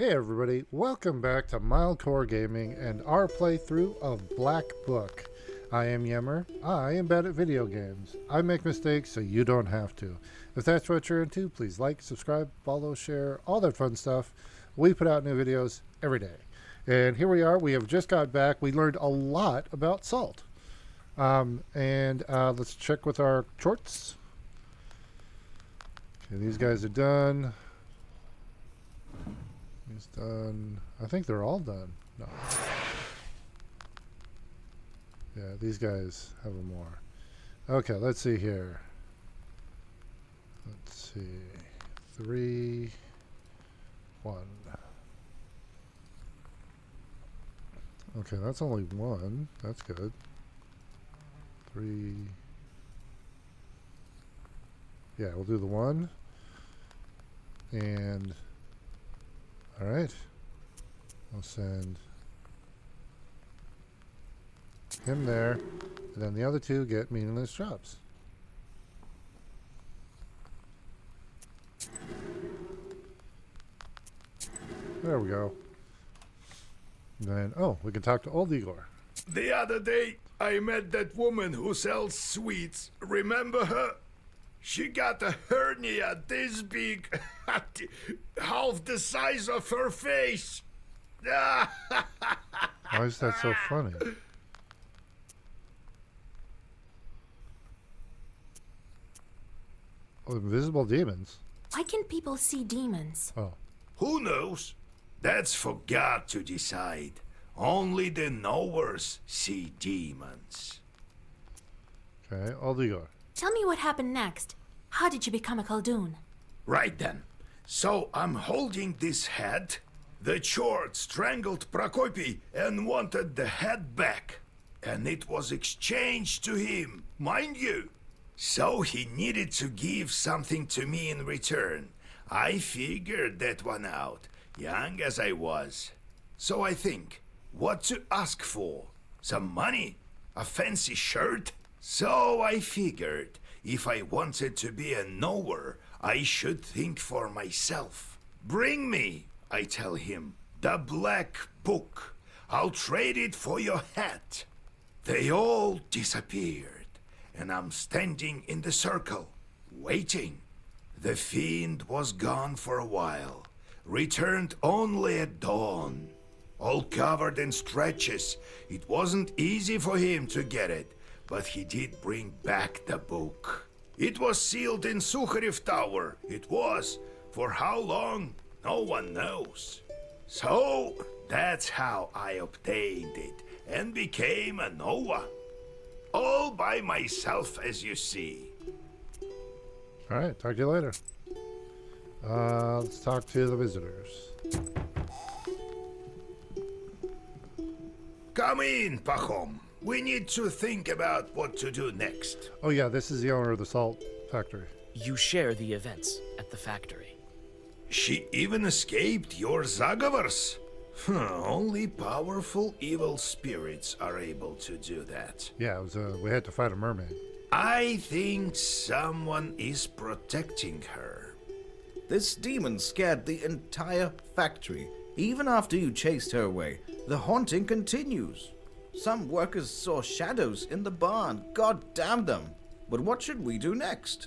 Hey everybody, welcome back to Mildcore Gaming and our playthrough of Black Book. I am Yemmer. I am bad at video games. I make mistakes so you don't have to. If that's what you're into, please like, subscribe, follow, share, all that fun stuff. We put out new videos every day. And here we are, we have just got back. We learned a lot about salt. Let's check with our shorts. Okay, these guys are done. He's done. I think they're all done. No. Yeah, these guys have more. Okay, let's see here. Let's see. 3, 1. Okay, that's only one. That's good. 3. Yeah, we'll do the one. And all right, I'll send him there, and then the other two get meaningless jobs. There we go. And then, oh, we can talk to old Igor. The other day, I met that woman who sells sweets. Remember her? She got a hernia this big, half the size of her face. Why is that so funny? Oh, invisible demons. Why can people see demons? Oh. Who knows? That's for God to decide. Only the knowers see demons. Okay, old Igor. Tell me what happened next. How did you become a Khaldun? Right then. So I'm holding this head. The Chord strangled Prokopy and wanted the head back. And it was exchanged to him, mind you. So he needed to give something to me in return. I figured that one out, young as I was. So I think, what to ask for? Some money? A fancy shirt? So I figured, if I wanted to be a knower, I should think for myself. Bring me, I tell him, the black book. I'll trade it for your hat. They all disappeared, and I'm standing in the circle, waiting. The fiend was gone for a while, returned only at dawn. All covered in scratches, it wasn't easy for him to get it. But he did bring back the book. It was sealed in Sukharev Tower. It was. For how long? No one knows. So, that's how I obtained it and became a Noah. All by myself, as you see. All right, talk to you later. Let's talk to the visitors. Come in, Pachom. We need to think about what to do next. Oh yeah, this is the owner of the salt factory. You share the events at the factory. She even escaped your Zagavars. Only powerful evil spirits are able to do that. Yeah, it was. We had to fight a mermaid. I think someone is protecting her. This demon scared the entire factory. Even after you chased her away, the haunting continues. Some workers saw shadows in the barn. God damn them. But what should we do next?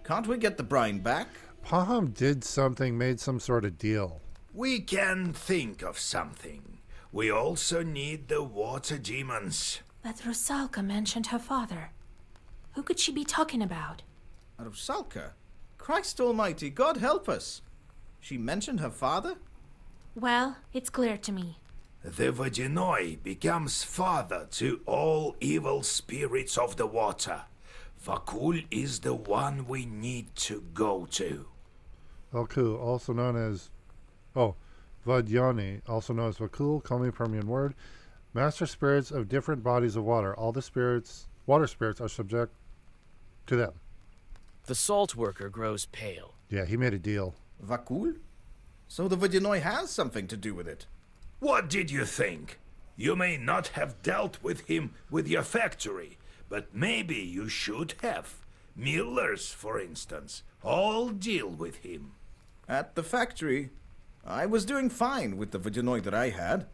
Can't we get the brine back? Paham did something, made some sort of deal. We can think of something. We also need the water demons. But Rusalka mentioned her father. Who could she be talking about? Rusalka? Christ almighty, God help us. She mentioned her father? Well, it's clear to me. The Vodinoi becomes father to all evil spirits of the water. Vakul is the one we need to go to. Valku, also known as... Oh, Vadyani, also known as Vakul, call me Permian word. Master spirits of different bodies of water. All the spirits, water spirits, are subject to them. The salt worker grows pale. Yeah, he made a deal. Vakul? So the Vodinoi has something to do with it. What did you think? You may not have dealt with him with your factory, but maybe you should have. Millers, for instance, all deal with him. At the factory, I was doing fine with the Vodyanoi that I had.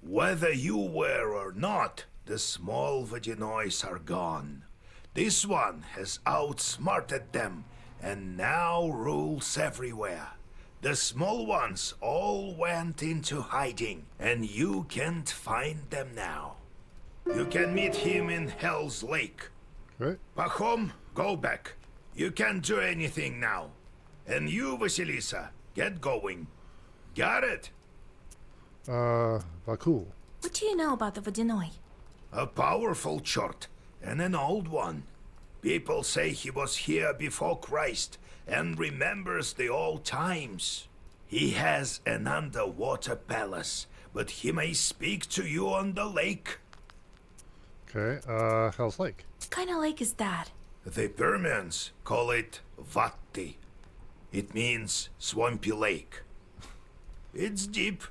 Whether you were or not, the small Vodyanois are gone. This one has outsmarted them and now rules everywhere. The small ones all went into hiding, and you can't find them now. You can meet him in Hell's Lake. Okay. Pahom, go back. You can't do anything now. And you, Vasilisa, get going. Got it? Bakul. What do you know about the Vodyanoi? A powerful chort, and an old one. People say he was here before Christ, and remembers the old times. He has an underwater palace, but he may speak to you on the lake. Okay, Hell's Lake. What kind of lake is that? The Permians call it Vatti. It means swampy lake. It's deep.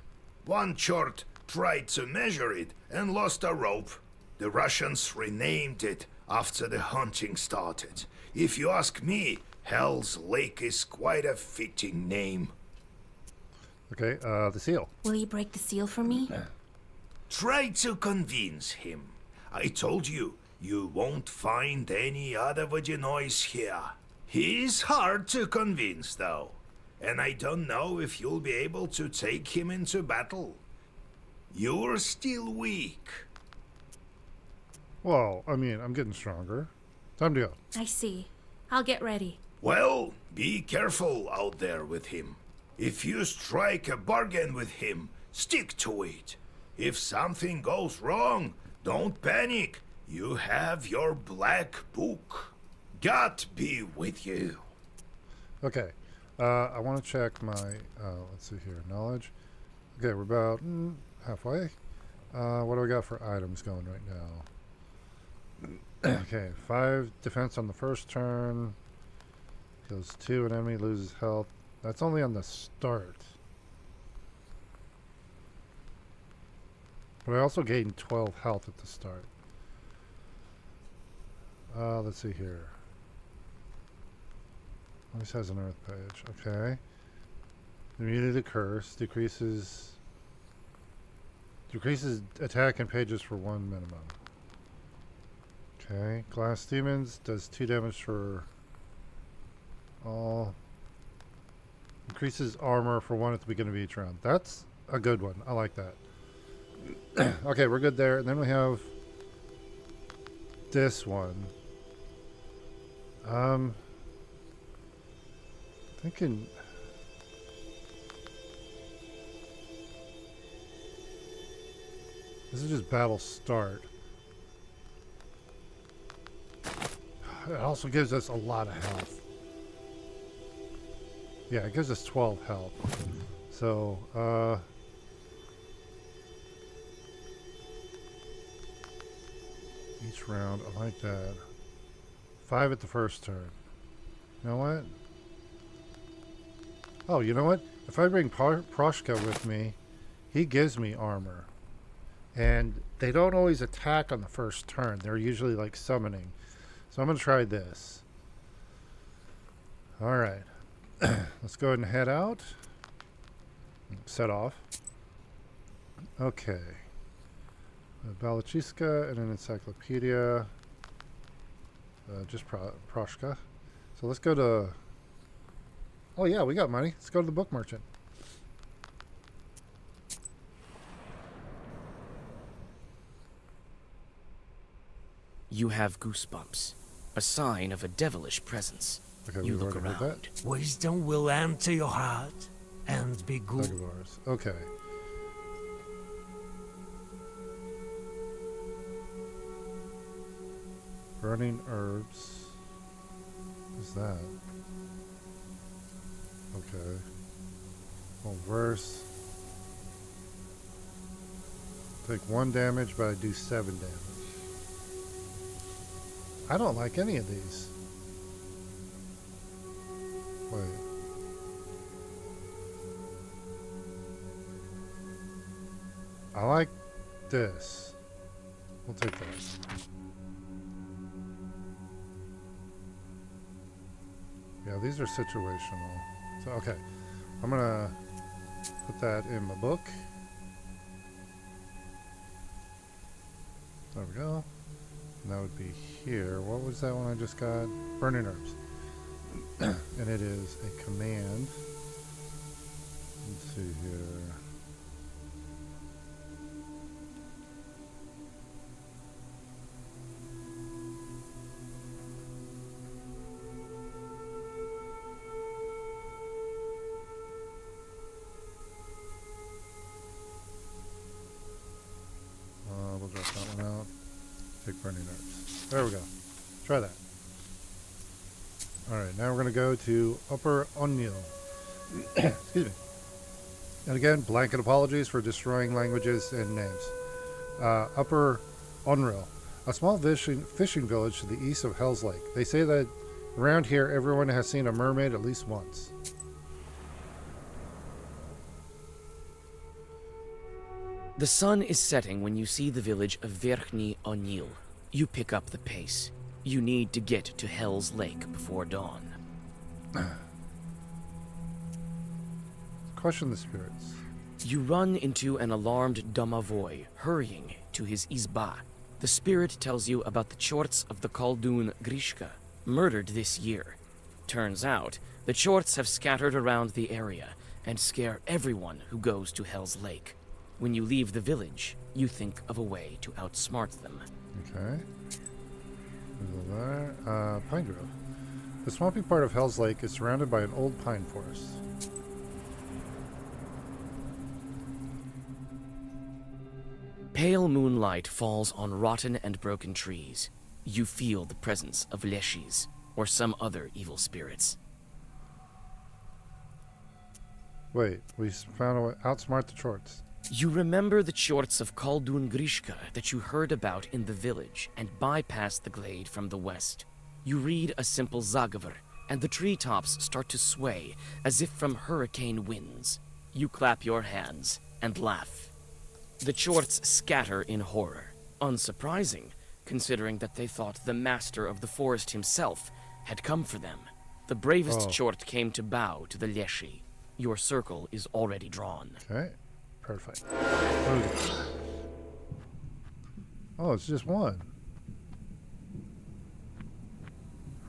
One chort tried to measure it and lost a rope. The Russians renamed it after the hunting started. If you ask me, Hell's Lake is quite a fitting name. Okay, the seal. Will you break the seal for me? Try to convince him. I told you, you won't find any other Vodyanois here. He's hard to convince, though. And I don't know if you'll be able to take him into battle. You're still weak. Well, I mean, I'm getting stronger. Time to go. I see. I'll get ready. Well, be careful out there with him. If you strike a bargain with him, stick to it. If something goes wrong, don't panic. You have your black book. God be with you. Okay, I want to check my, let's see here, knowledge. Okay, we're about halfway. What do I got for items going right now? Okay, 5 defense on the first turn. Kills 2, an enemy loses health. That's only on the start. But I also gained 12 health at the start. Let's see here. Always has an earth page. Okay. Immunity to curse decreases attack and pages for 1 minimum. Okay. Glass demons does 2 damage for all. Increases armor for 1 at the beginning of each round. That's a good one. I like that. Okay, we're good there. And then we have this one. Thinking this is just battle start. It also gives us a lot of health. Yeah, it gives us 12 health. So, each round, I like that. 5 at the first turn. You know what? Oh, you know what? If I bring Proshka with me, he gives me armor. And they don't always attack on the first turn. They're usually like summoning. So I'm going to try this. Alright. Let's go ahead and head out. Set off. Okay. Balachiska and an encyclopedia. Just Proshka. So let's go to... Oh yeah, we got money. Let's go to the book merchant. You have goosebumps, a sign of a devilish presence. Okay, You we've look already heard around. Wisdom will enter your heart and be Bag good. of ours. Okay. Burning herbs. What's that? Okay. Well, verse. Take 1 damage, but I do 7 damage. I don't like any of these. Wait. I like this. We'll take that. Yeah, these are situational. So, okay. I'm gonna put that in my book. There we go. And that would be here. What was that one I just got? Burning herbs. And it is a command. Let's see here. We'll drop that one out. Take burning herbs. There we go. Try that. Alright, now we're going to go to Upper O'Neill. Excuse me. And again, blanket apologies for destroying languages and names. Upper Onril, a small fishing village to the east of Hell's Lake. They say that around here everyone has seen a mermaid at least once. The sun is setting when you see the village of Verkhny O'Neill. You pick up the pace. You need to get to Hell's Lake before dawn. Question the spirits. You run into an alarmed Domovoy, hurrying to his izba. The spirit tells you about the Chorts of the Khaldun Grishka, murdered this year. Turns out, the Chorts have scattered around the area and scare everyone who goes to Hell's Lake. When you leave the village, you think of a way to outsmart them. Okay. There. Pine Grove. The swampy part of Hell's Lake is surrounded by an old pine forest. Pale moonlight falls on rotten and broken trees. You feel the presence of Leshis, or some other evil spirits. Wait, we found a way outsmart the Chorts. You remember the Chorts of Khaldun Grishka that you heard about in the village and bypass the glade from the west. You read a simple Zagavr, and the treetops start to sway as if from hurricane winds. You clap your hands and laugh. The Chorts scatter in horror. Unsurprising, considering that they thought the master of the forest himself had come for them. The bravest Chort came to bow to the Leshi. Your circle is already drawn. Okay. Perfect. Oh, it's just one.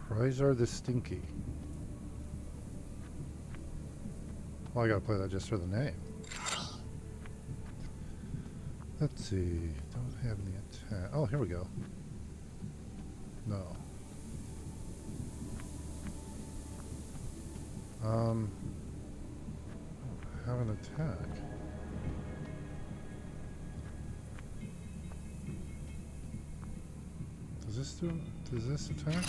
Razor the Stinky. Well, I gotta play that just for the name. Let's see. Don't have any attack. Oh, here we go. No. Have an attack. Does this attack?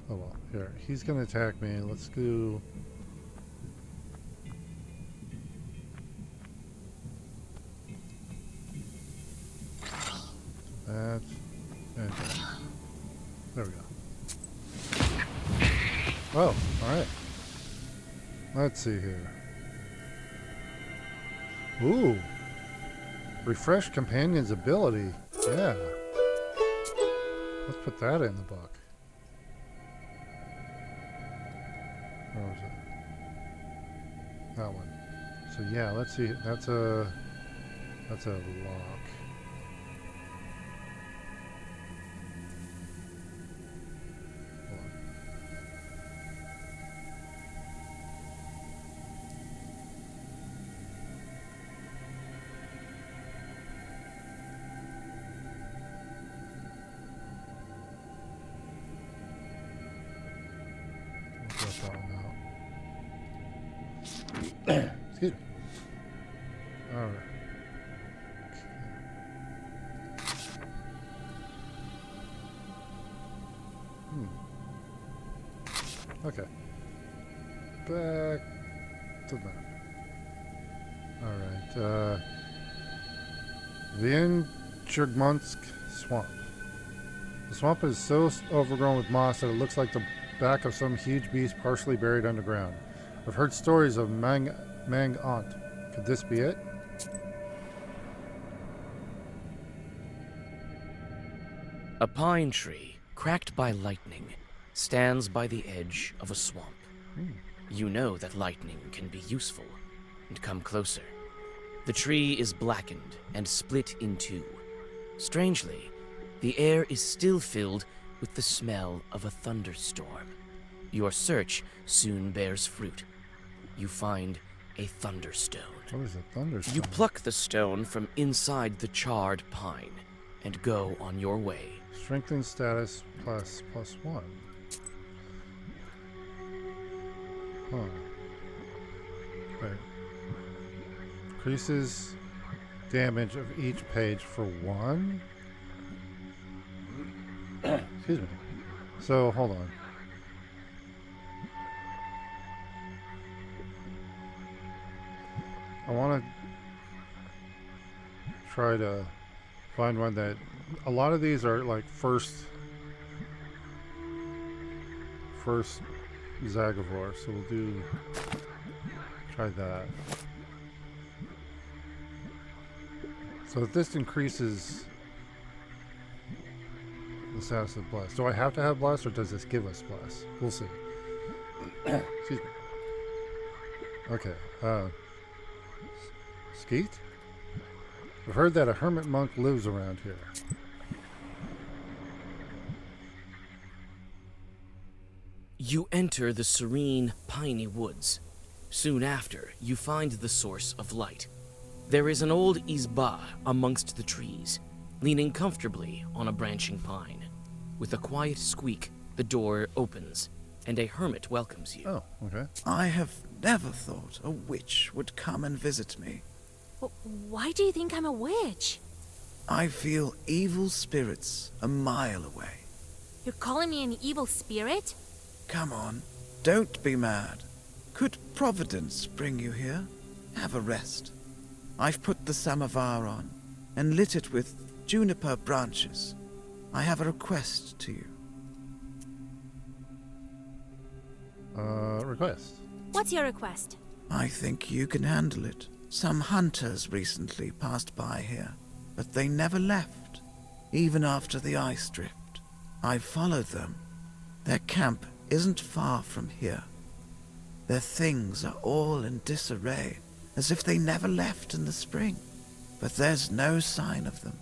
Oh well, here. He's gonna attack me. Let's do that and that. There we go. Oh, alright. Let's see here. Ooh. Refresh companion's ability. Yeah. Let's put that in the book. Where was it? That one. So yeah, let's see. That's a lock. Hold on. Excuse me. All right. Okay. Back to the map. All right. Vienchurgmonsk Swamp. The swamp is so overgrown with moss that it looks like the back of some huge beast partially buried underground. I've heard stories of Mang Aunt. Could this be it? A pine tree, cracked by lightning, stands by the edge of a swamp. You know that lightning can be useful. and come closer. The tree is blackened and split in two. Strangely, the air is still filled with the smell of a thunderstorm. Your search soon bears fruit. You find a thunderstone. What is a thunderstorm? You pluck the stone from inside the charred pine and go on your way. Strengthen status +1. Huh. Wait. Increases damage of each page for 1? Excuse me. So, hold on. I want to try to find one that... A lot of these are like first Zagavor, so we'll try that. So if this increases the status of Bless, do I have to have Bless or does this give us Bless? We'll see. Excuse me. Okay, Skeet? I've heard that a hermit monk lives around here. You enter the serene, piney woods. Soon after, you find the source of light. There is an old izba amongst the trees, leaning comfortably on a branching pine. With a quiet squeak, the door opens, and a hermit welcomes you. Oh, okay. I have never thought a witch would come and visit me. Why do you think I'm a witch? I feel evil spirits a mile away. You're calling me an evil spirit? Come on, don't be mad. Could Providence bring you here? Have a rest. I've put the samovar on and lit it with juniper branches. I have a request to you. Request. What's your request? I think you can handle it. Some hunters recently passed by here, but they never left, even after the ice drift. I followed them. Their camp isn't far from here. Their things are all in disarray, as if they never left in the spring. But there's no sign of them.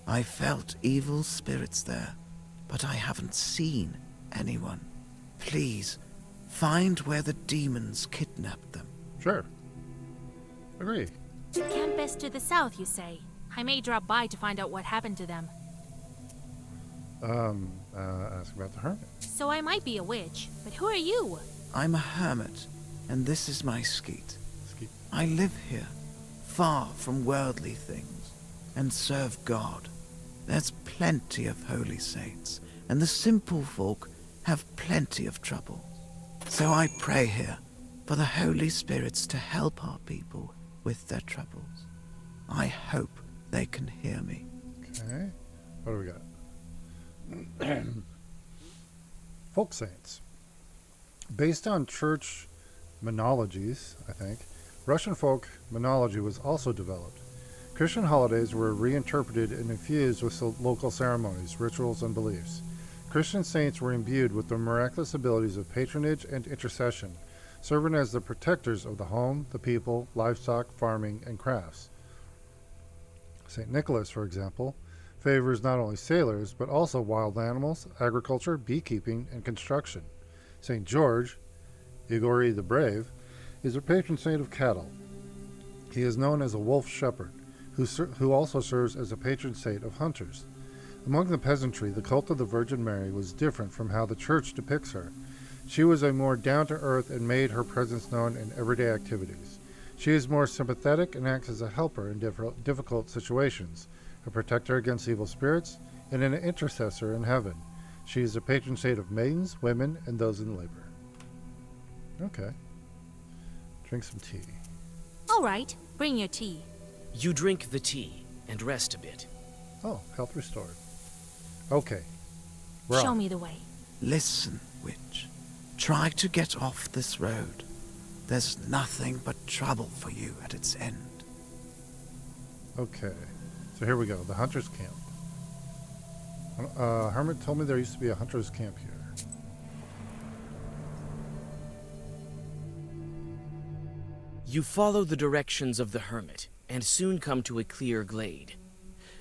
I felt evil spirits there, but I haven't seen anyone. Please, find where the demons kidnapped them. Sure. Agree. Camp is to the south, you say. I may drop by to find out what happened to them. Ask about the hermit. So I might be a witch, but who are you? I'm a hermit, and this is my skeet. Skeet. I live here, far from worldly things, and serve God. There's plenty of holy saints, and the simple folk have plenty of trouble. So I pray here for the holy spirits to help our people with their troubles. I hope they can hear me. Okay. What do we got? Folk saints. Based on church monologies, I think, Russian folk monology was also developed. Christian holidays were reinterpreted and infused with local ceremonies, rituals, and beliefs. Christian saints were imbued with the miraculous abilities of patronage and intercession, serving as the protectors of the home, the people, livestock, farming, and crafts. St. Nicholas, for example, favors not only sailors, but also wild animals, agriculture, beekeeping, and construction. St. George, Igori the Brave, is a patron saint of cattle. He is known as a wolf shepherd, who also serves as a patron saint of hunters. Among the peasantry, the cult of the Virgin Mary was different from how the church depicts her. She was a more down-to-earth and made her presence known in everyday activities. She is more sympathetic and acts as a helper in difficult situations, a protector against evil spirits, and an intercessor in heaven. She is a patron saint of maidens, women, and those in labor. Okay. Drink some tea. All right, bring your tea. You drink the tea and rest a bit. Oh, health restored. Okay. Show me the way. Listen, witch. Try to get off this road. There's nothing but trouble for you at its end. Okay. So here we go. The hunter's camp. Hermit told me there used to be a hunter's camp here. You follow the directions of the hermit and soon come to a clear glade.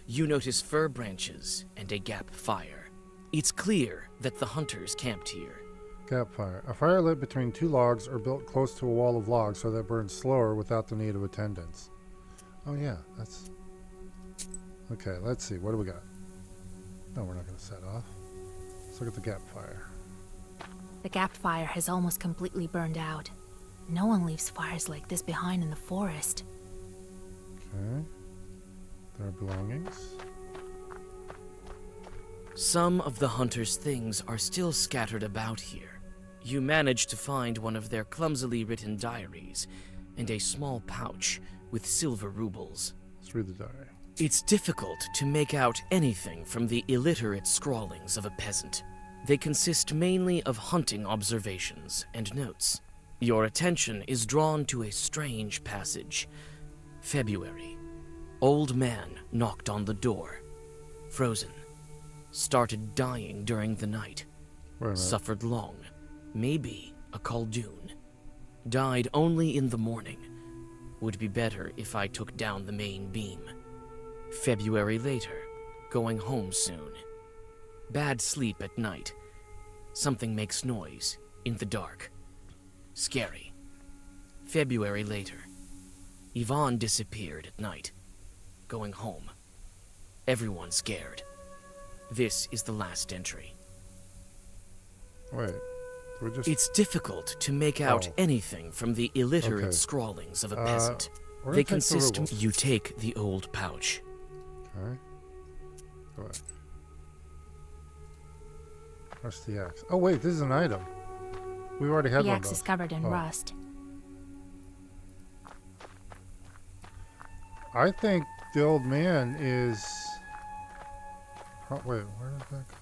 You notice fir branches and a gap fire. It's clear that the hunters camped here. Gap fire. A fire lit between two logs or built close to a wall of logs so that it burns slower without the need of attendants. Oh yeah, that's... Okay, let's see. What do we got? No, we're not going to set off. Let's look at the gap fire. The gap fire has almost completely burned out. No one leaves fires like this behind in the forest. Okay. Their belongings. Some of the hunters' things are still scattered about here. You manage to find one of their clumsily written diaries and a small pouch with silver rubles. Let's read the diary. It's difficult to make out anything from the illiterate scrawlings of a peasant. They consist mainly of hunting observations and notes. Your attention is drawn to a strange passage. February. Old man knocked on the door. Frozen. Started dying during the night. Wait a minute. Suffered long. Maybe a Khaldun. Died only in the morning. Would be better if I took down the main beam. February later. Going home soon. Bad sleep at night. Something makes noise in the dark. Scary. February later. Yvonne disappeared at night. Going home. Everyone scared. This is the last entry. Wait. We just... It's difficult to make out Oh. anything from the illiterate Okay. scrawlings of a peasant. we're gonna They take the consist. rubles. You take the old pouch. Okay. Go back. Where's the axe? Oh wait, this is an item. We already have The one of axe those. is covered in Oh. rust. I think the old man is... Oh, wait, where did that go?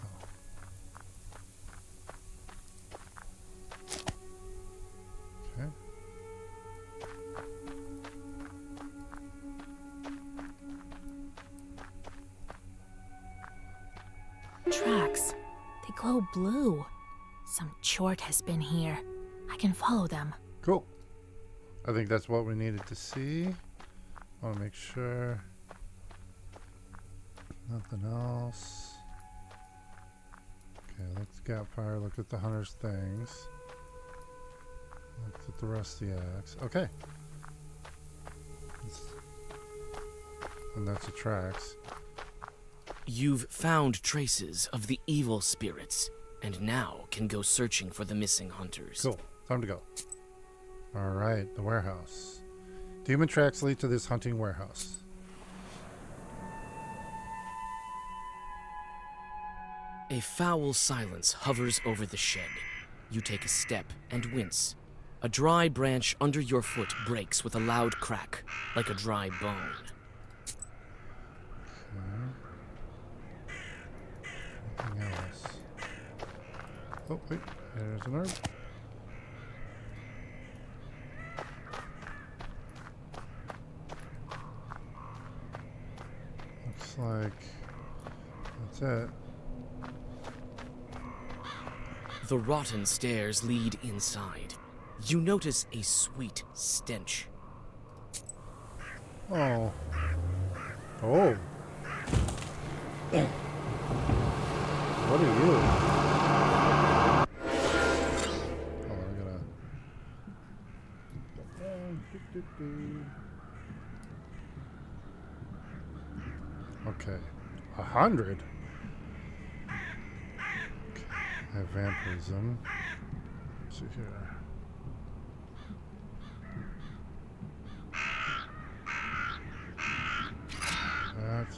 Okay. Tracks. They glow blue. Some chort has been here. I can follow them. Cool. I think that's what we needed to see. I want to make sure. Nothing else. Okay, let's gap fire. Look at the hunter's things. Look at the rusty axe. Okay. And that's the tracks. You've found traces of the evil spirits, and now can go searching for the missing hunters. Cool. Time to go. Alright, the warehouse. Demon tracks lead to this hunting warehouse. A foul silence hovers over the shed. You take a step and wince. A dry branch under your foot breaks with a loud crack, like a dry bone. Anything else? Oh, wait. There's an herb. Looks like that's it. The rotten stairs lead inside. You notice a sweet stench. Oh. Oh. What are you? Oh, we're gonna. Okay. 100? Okay. I have vampirism. Let's see here. That's.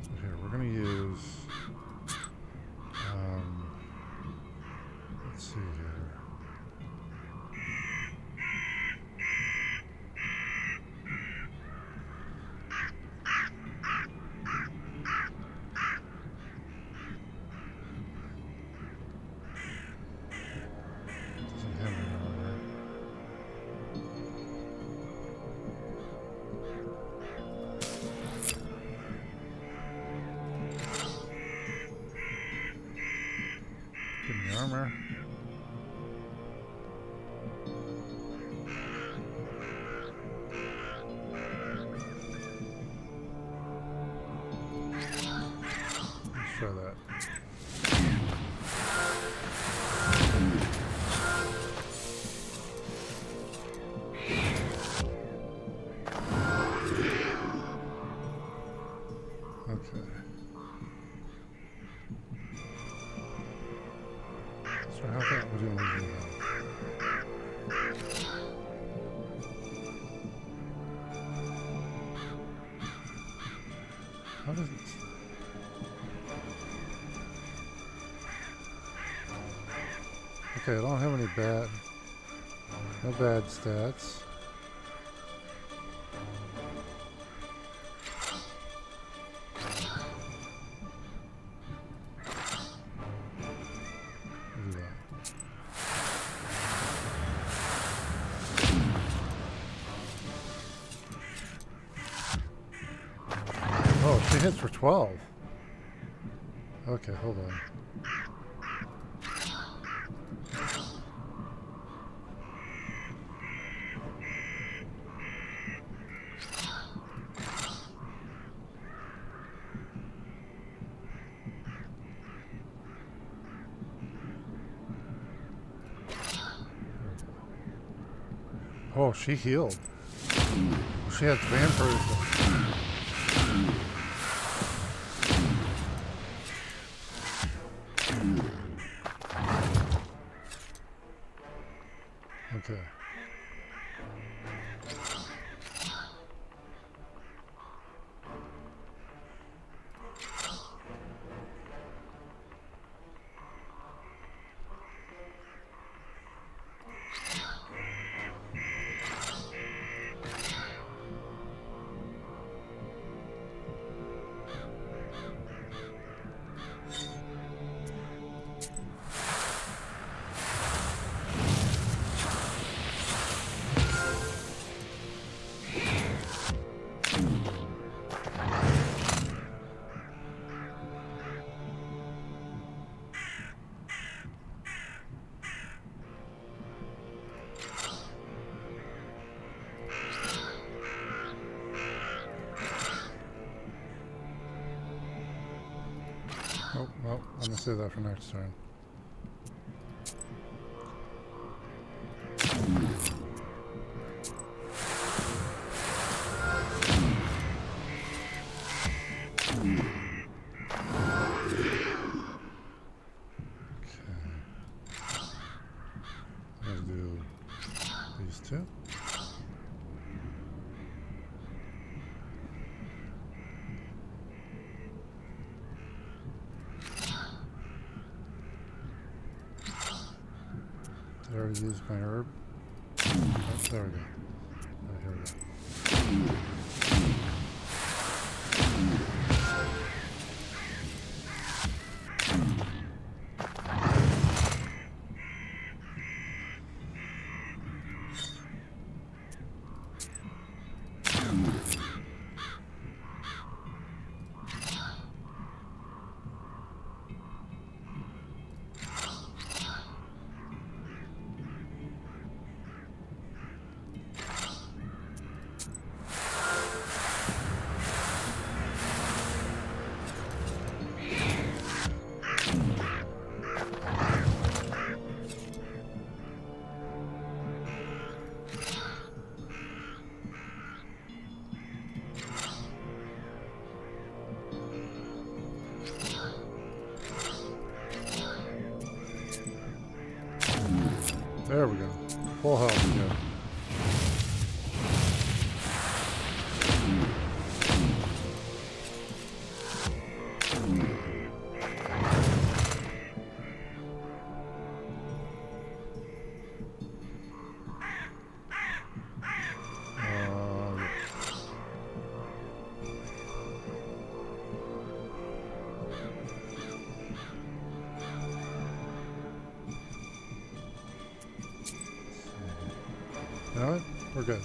So here, we're going to use. Let's see here. Doesn't have any armor. armor. Let's try that. Okay. So how about we're doing this now? How does it? Okay, I don't have any no bad stats. Look at that. Oh, she hits for 12. Okay, hold on. Oh, she healed. She has vampirism. Okay. Oh, well, I'm gonna save that for next turn. Let's do these two. Did I already use my herb? Oh, there we go. Oh, here we go. There we go. Full health again. Alright, we're good.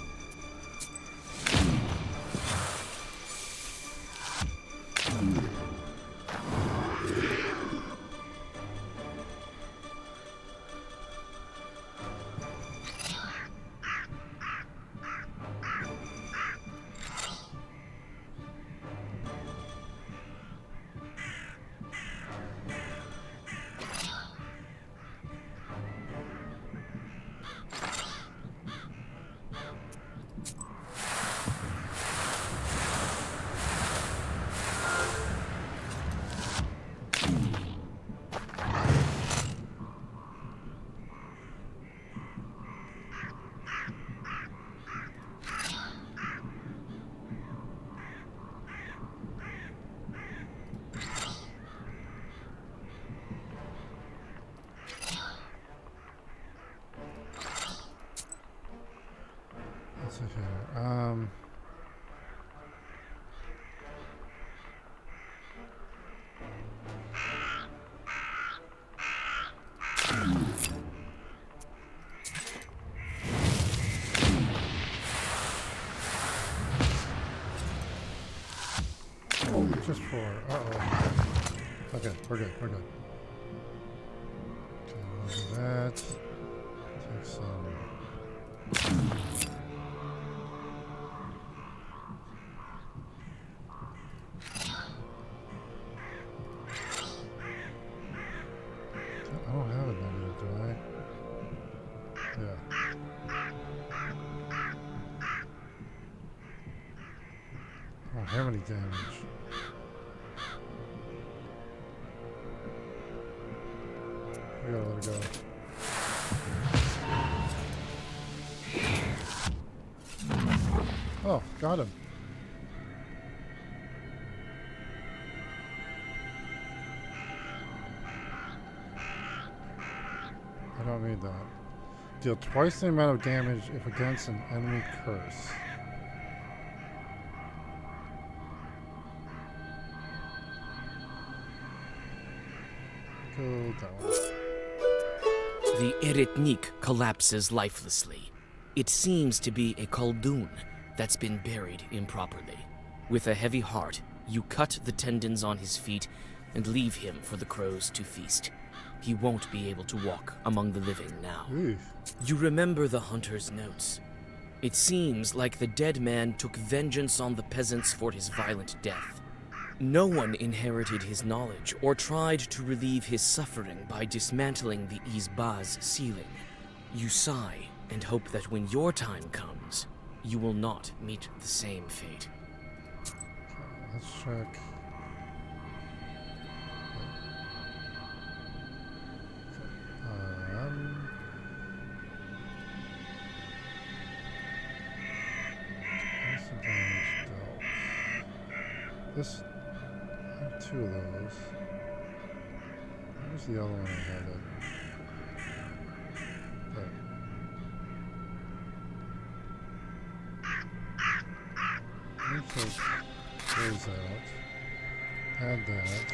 Uh-oh. Okay, we're good, we're good. Okay, we'll do that. Take some... I don't have a negative, do I? Yeah. I don't have any damage. We gotta let it go. Oh, got him. I don't need that. Deal twice the amount of damage if against an enemy curse. Go that one. The Eretnik collapses lifelessly. It seems to be a Khaldun that's been buried improperly. With a heavy heart, you cut the tendons on his feet and leave him for the crows to feast. He won't be able to walk among the living now. Oof. You remember the hunter's notes. It seems like the dead man took vengeance on the peasants for his violent death. No one inherited his knowledge or tried to relieve his suffering by dismantling the Izba's ceiling. You sigh and hope that when your time comes, you will not meet the same fate. Let's check. What's the damage dealt? This, I have two of those. Where's the other one I had it? There. Let me take those out. Add that.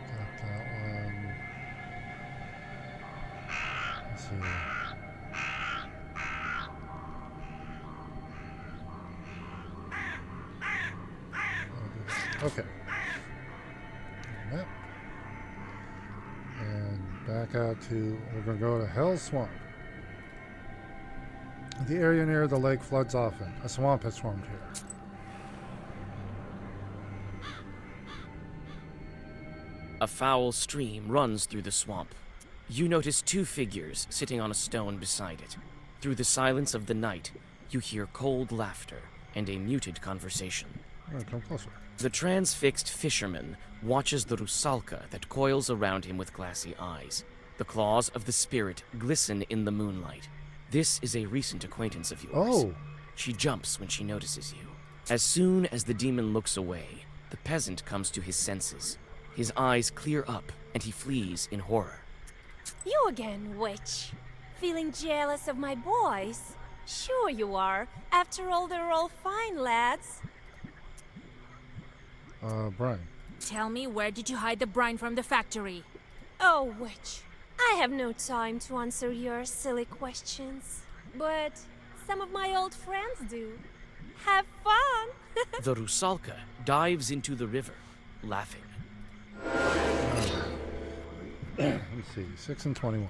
Got that one. Let's see. Okay. Yep. And back out to, we're going to go to Hell Swamp. The area near the lake floods often. A swamp has formed here. A foul stream runs through the swamp. You notice two figures sitting on a stone beside it. Through the silence of the night, you hear cold laughter and a muted conversation. Come closer. The transfixed fisherman watches the rusalka that coils around him with glassy eyes. The claws of the spirit glisten in the moonlight. This is a recent acquaintance of yours. Oh! She jumps when she notices you. As soon as the demon looks away, the peasant comes to his senses. His eyes clear up, and he flees in horror. You again, witch. Feeling jealous of my boys? Sure you are. After all, they're all fine lads. Brian. Tell me, where did you hide the brine from the factory? Oh, witch. I have no time to answer your silly questions. But some of my old friends do. Have fun! The rusalka dives into the river, laughing. Let's see. 6 and 21.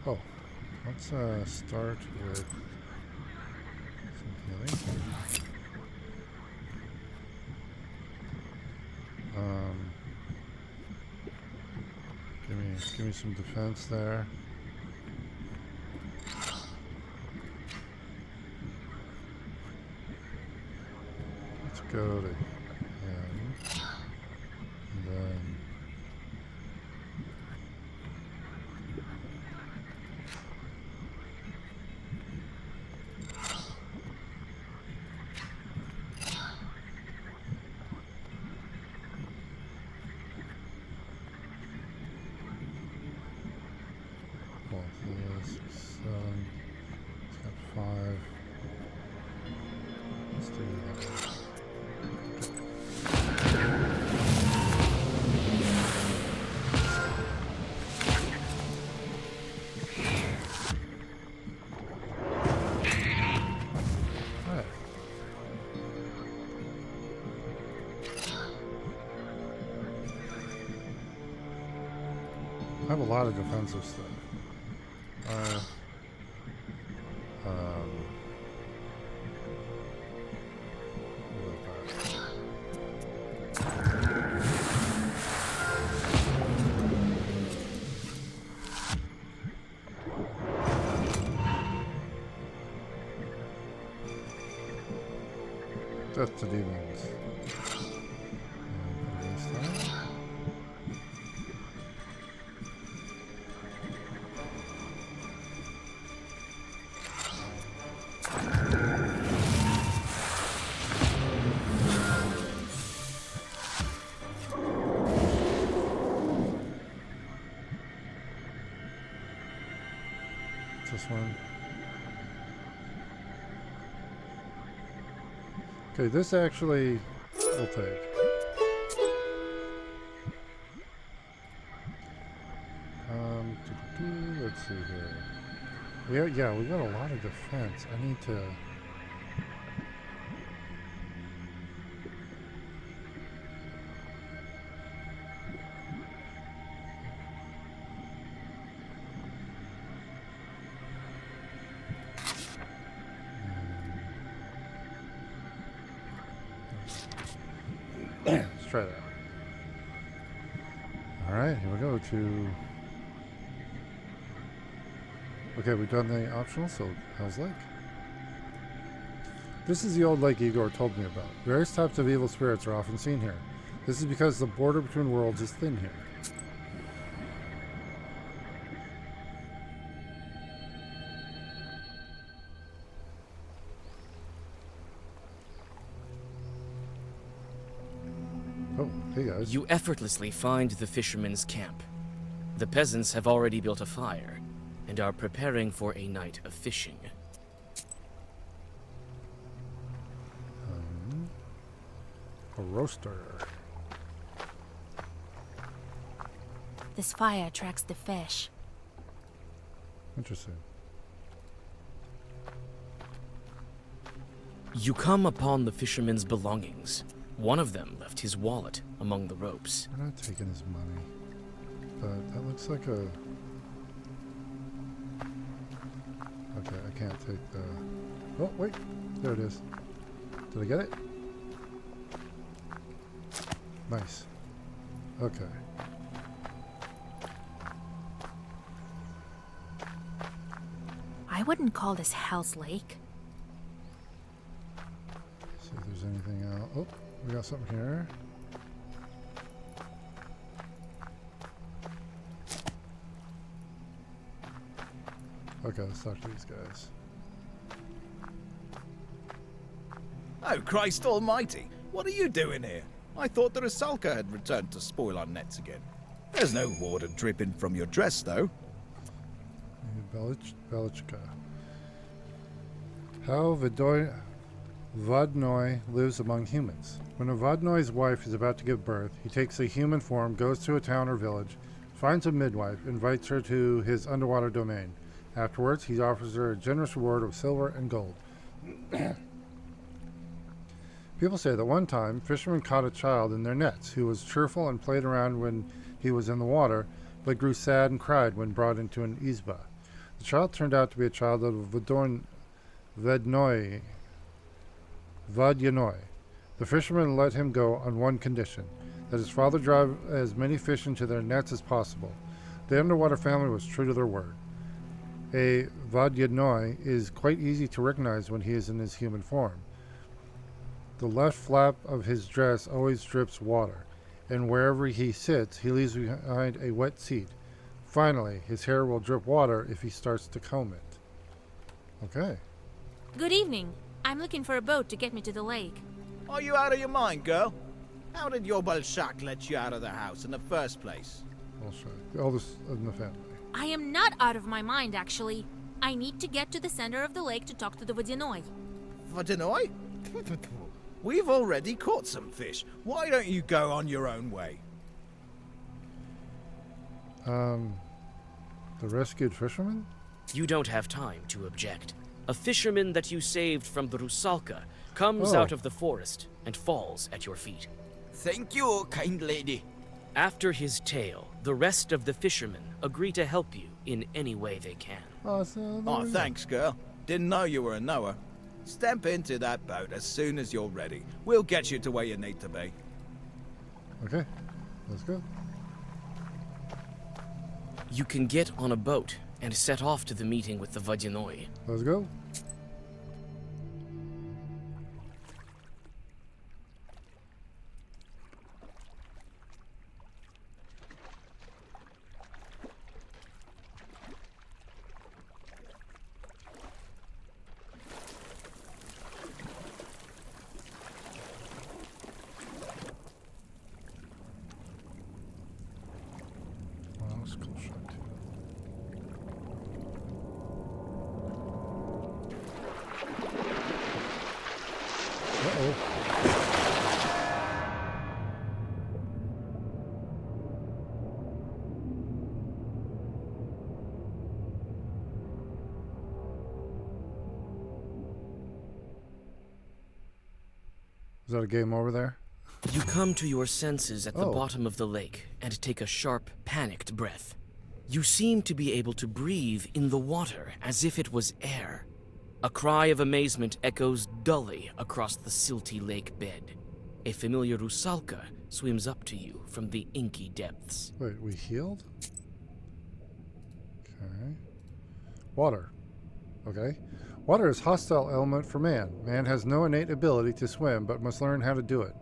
Oh. Let's start with some healing. Give me some defense there. Let's go to him. And then it's got 5. Let's do that. have a lot of defensive stuff. Death to demons. This one. Okay, this actually will take. Let's see here. Yeah, we got a lot of defense. I need to. Let's try that. Alright, here we go to... Okay, we've done the optional, so Hell's Lake. This is the old lake Igor told me about. Various types of evil spirits are often seen here. This is because the border between worlds is thin here. Oh, hey guys. You effortlessly find the fishermen's camp. The peasants have already built a fire and are preparing for a night of fishing. A roaster. This fire attracts the fish. Interesting. You come upon the fishermen's belongings. One of them left his wallet among the ropes. We're not taking his money. But that looks like a... Okay, I can't take the... Oh, wait. There it is. Did I get it? Nice. Okay. I wouldn't call this Hell's Lake. See if there's anything else. Oh, we got something here. Okay, let's talk to these guys. Oh, Christ almighty! What are you doing here? I thought the Rusalka had returned to spoil our nets again. There's no water dripping from your dress, though. Belichka. How Vodnoi lives among humans. When a Vodnoi's wife is about to give birth, he takes a human form, goes to a town or village, finds a midwife, invites her to his underwater domain. Afterwards, he offers her a generous reward of silver and gold. People say that one time, fishermen caught a child in their nets who was cheerful and played around when he was in the water, but grew sad and cried when brought into an izba. The child turned out to be a child of Vodyanoi. The fisherman let him go on one condition, that his father drive as many fish into their nets as possible. The underwater family was true to their word. A Vodyanoi is quite easy to recognize when he is in his human form. The left flap of his dress always drips water, and wherever he sits, he leaves behind a wet seat. Finally, his hair will drip water if he starts to comb it. Okay. Good evening. I'm looking for a boat to get me to the lake. Are you out of your mind, girl? How did your Balshak let you out of the house in the first place? I'll show you. The oldest in the family. I am not out of my mind, actually. I need to get to the center of the lake to talk to the Vodyanoi. Vodyanoi? We've already caught some fish. Why don't you go on your own way? The rescued fisherman? You don't have time to object. A fisherman that you saved from the Rusalka comes out of the forest and falls at your feet. Thank you, kind lady. After his tale, the rest of the fishermen agree to help you in any way they can. Awesome. Oh, thanks, girl. Didn't know you were a knower. Step into that boat as soon as you're ready. We'll get you to where you need to be. Okay, let's go. You can get on a boat and set off to the meeting with the Vadyanoi. Let's go. Is that a game over there? You come to your senses at the Oh. bottom of the lake and take a sharp, panicked breath. You seem to be able to breathe in the water as if it was air. A cry of amazement echoes dully across the silty lake bed. A familiar rusalka swims up to you from the inky depths. Wait, we healed? Okay. Water. Okay. Water is hostile element for man. Man has no innate ability to swim, but must learn how to do it.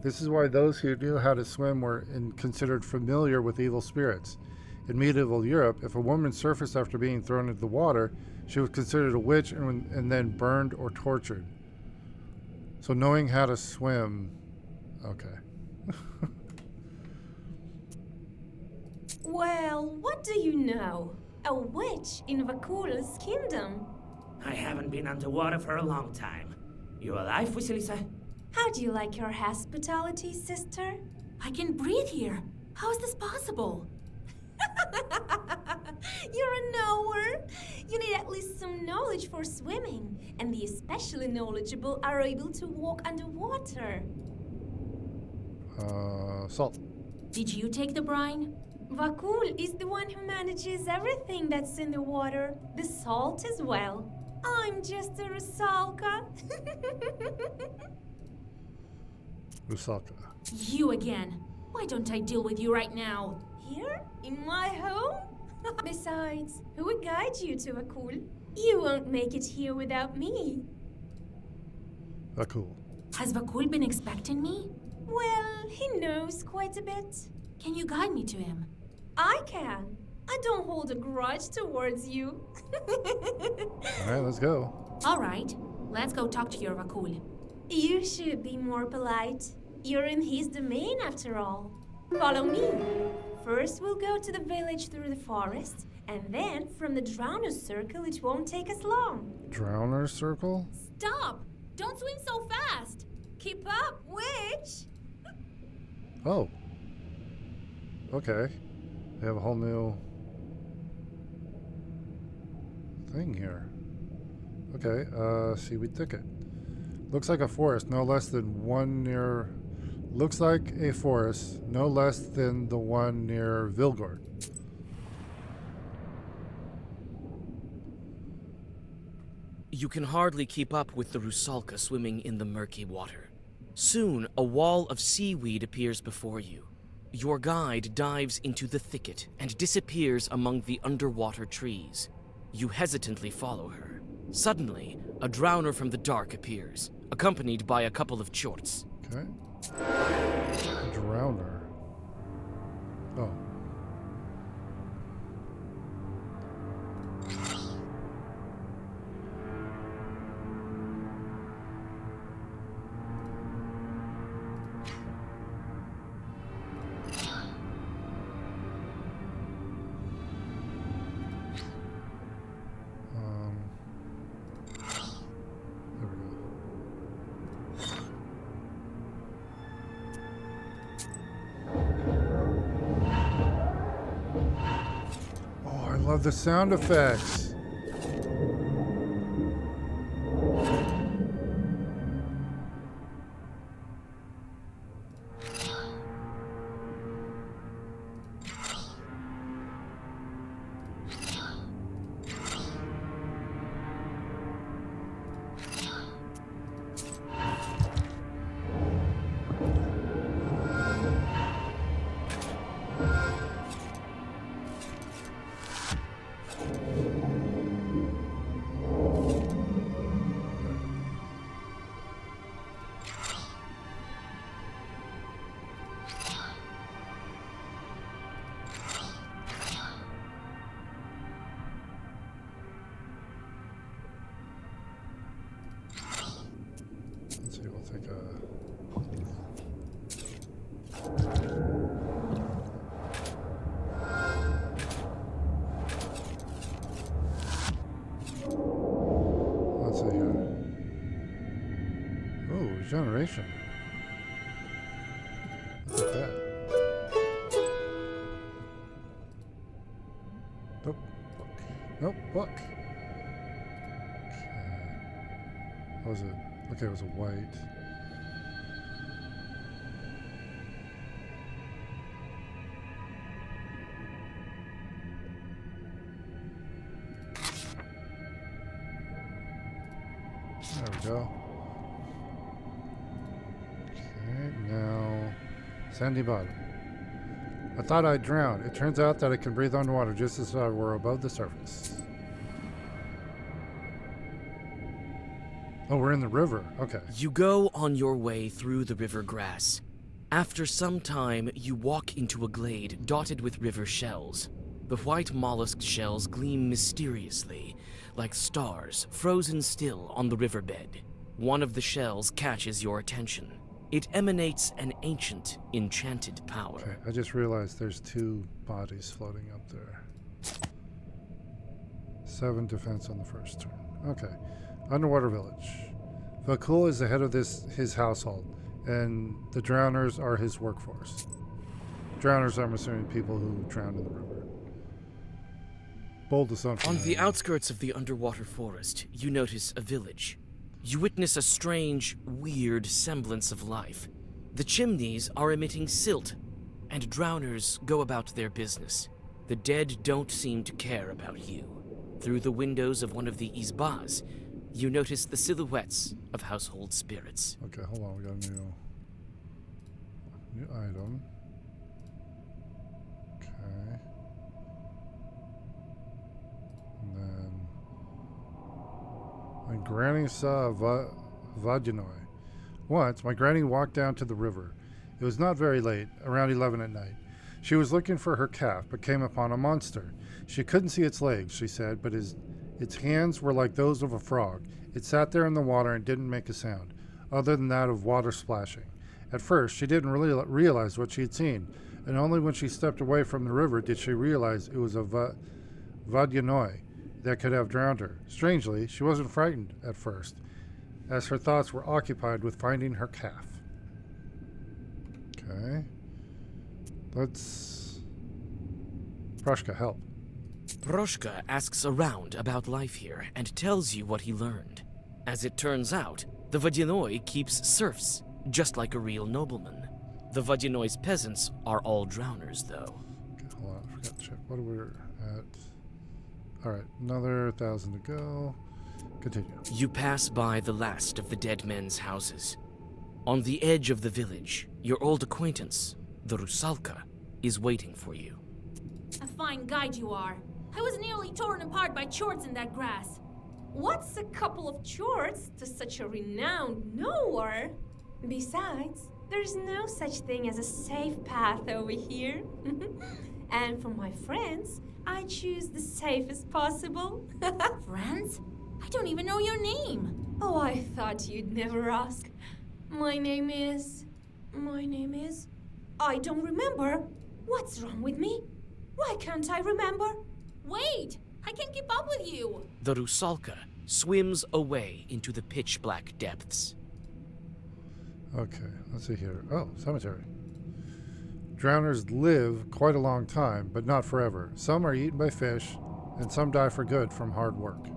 This is why those who knew how to swim were considered familiar with evil spirits. In medieval Europe, if a woman surfaced after being thrown into the water, she was considered a witch and then burned or tortured. So knowing how to swim... Okay. Well, what do you know? A witch in Vakul's kingdom. I haven't been underwater for a long time. You alive, Vasilisa? How do you like your hospitality, sister? I can breathe here. How is this possible? You're a knower. You need at least some knowledge for swimming, and the especially knowledgeable are able to walk underwater. Salt. Did you take the brine? Vakul is the one who manages everything that's in the water, the salt as well. I'm just a rusalka. Rusalka. You again. Why don't I deal with you right now? Here? In my home? Besides, who would guide you to Vakul? You won't make it here without me. Cool. Has Vakul been expecting me? Well, he knows quite a bit. Can you guide me to him? I can. I don't hold a grudge towards you. Alright, let's go. All right. Let's go talk to your Vakul. You should be more polite. You're in his domain after all. Follow me. First, we'll go to the village through the forest, and then from the Drowner's Circle, it won't take us long. Drowner circle? Stop! Don't swim so fast! Keep up, witch! Oh. Okay. They have a whole new thing here. Okay, seaweed thicket. Looks like a forest, no less than one near... Looks like a forest, no less than the one near Vilgord. You can hardly keep up with the rusalka swimming in the murky water. Soon, a wall of seaweed appears before you. Your guide dives into the thicket and disappears among the underwater trees. You hesitantly follow her. Suddenly, a drowner from the dark appears, accompanied by a couple of chorts. Okay. Drowner. Oh. There we go. Oh, I love the sound effects. regeneration. Look at that. Nope. Book. Nope. Book. Okay. What was it? Okay, it was a white. There we go. Okay, now sandy bottom. I thought I'd drown. It turns out that I can breathe underwater just as I were above the surface. Oh, we're in the river. Okay. You go on your way through the river grass. After some time, you walk into a glade dotted with river shells. The white mollusk shells gleam mysteriously, like stars frozen still on the riverbed. One of the shells catches your attention. It emanates an ancient, enchanted power. Okay, I just realized there's 2 bodies floating up there. 7 defense on the first turn. Okay. Underwater village. Vakul is the head of his household, and the drowners are his workforce. Drowners, I'm assuming people who drowned in the river. Bold assumption. On the outskirts of the underwater forest, you notice a village. You witness a strange, weird semblance of life. The chimneys are emitting silt, and drowners go about their business. The dead don't seem to care about you. Through the windows of one of the izbas, you notice the silhouettes of household spirits. Okay, hold on. We got a new item. Okay. And then my granny saw a Vadyanoi. Once, my granny walked down to the river. It was not very late, around 11 at night. She was looking for her calf, but came upon a monster. She couldn't see its legs, she said, but its hands were like those of a frog. It sat there in the water and didn't make a sound, other than that of water splashing. At first, she didn't really realize what she had seen, and only when she stepped away from the river did she realize it was a Vadyanoi that could have drowned her. Strangely, she wasn't frightened at first, as her thoughts were occupied with finding her calf. Okay. Let's... Proshka, help. Proshka asks around about life here and tells you what he learned. As it turns out, the Vadyanoi keeps serfs, just like a real nobleman. The Vadyanoi's peasants are all drowners, though. Okay, hold on, I forgot to check. What are we at? Alright, another 1,000 to go. Continue. You pass by the last of the dead men's houses. On the edge of the village, your old acquaintance, the Rusalka, is waiting for you. A fine guide you are. I was nearly torn apart by chorts in that grass. What's a couple of chorts to such a renowned knower? Besides, there's no such thing as a safe path over here. And for my friends, I choose the safest possible. Friends? I don't even know your name. Oh, I thought you'd never ask. My name is... I don't remember. What's wrong with me? Why can't I remember? Wait! I can't keep up with you! The Rusalka swims away into the pitch-black depths. Okay, let's see here. Oh, cemetery. Drowners live quite a long time, but not forever. Some are eaten by fish, and some die for good from hard work.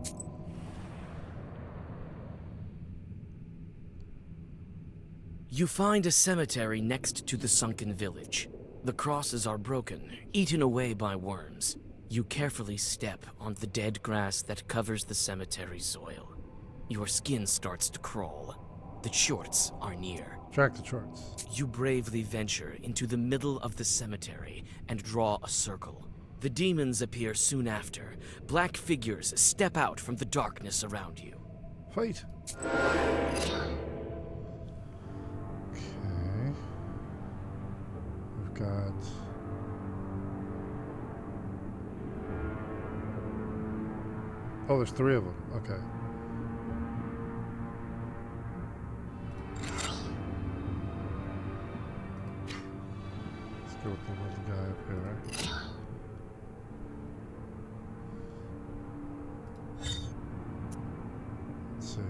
You find a cemetery next to the sunken village. The crosses are broken, eaten away by worms. You carefully step on the dead grass that covers the cemetery soil. Your skin starts to crawl. The chorts are near. Track the charts. You bravely venture into the middle of the cemetery and draw a circle. The demons appear soon after. Black figures step out from the darkness around you. Fight! Okay. We've got... Oh, there's 3 of them. Okay. Let's go with the little guy up here. Let's see.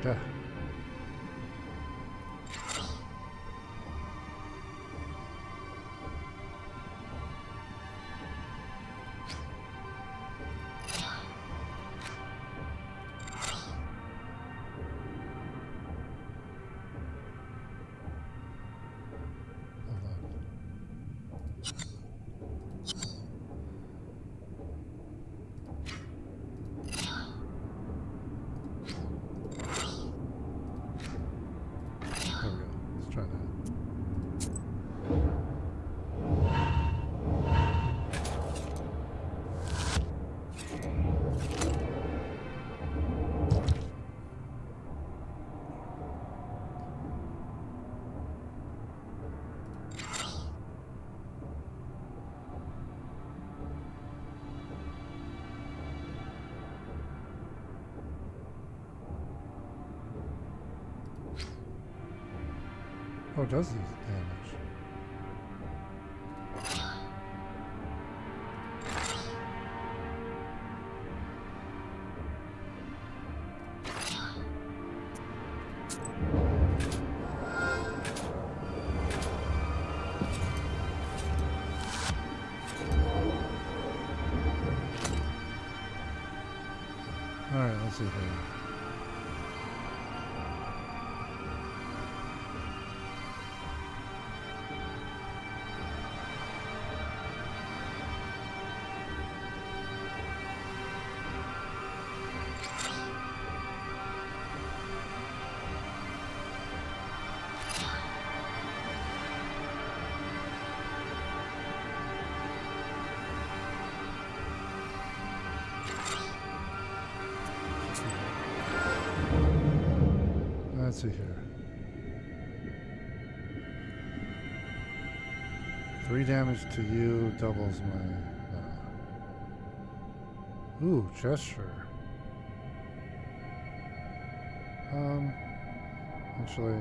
Yeah. There we go. Let's try that. Oh, it does these damage. Alright, let's see here. Let's see here. 3 damage to you doubles my. Ooh, gesture. Actually,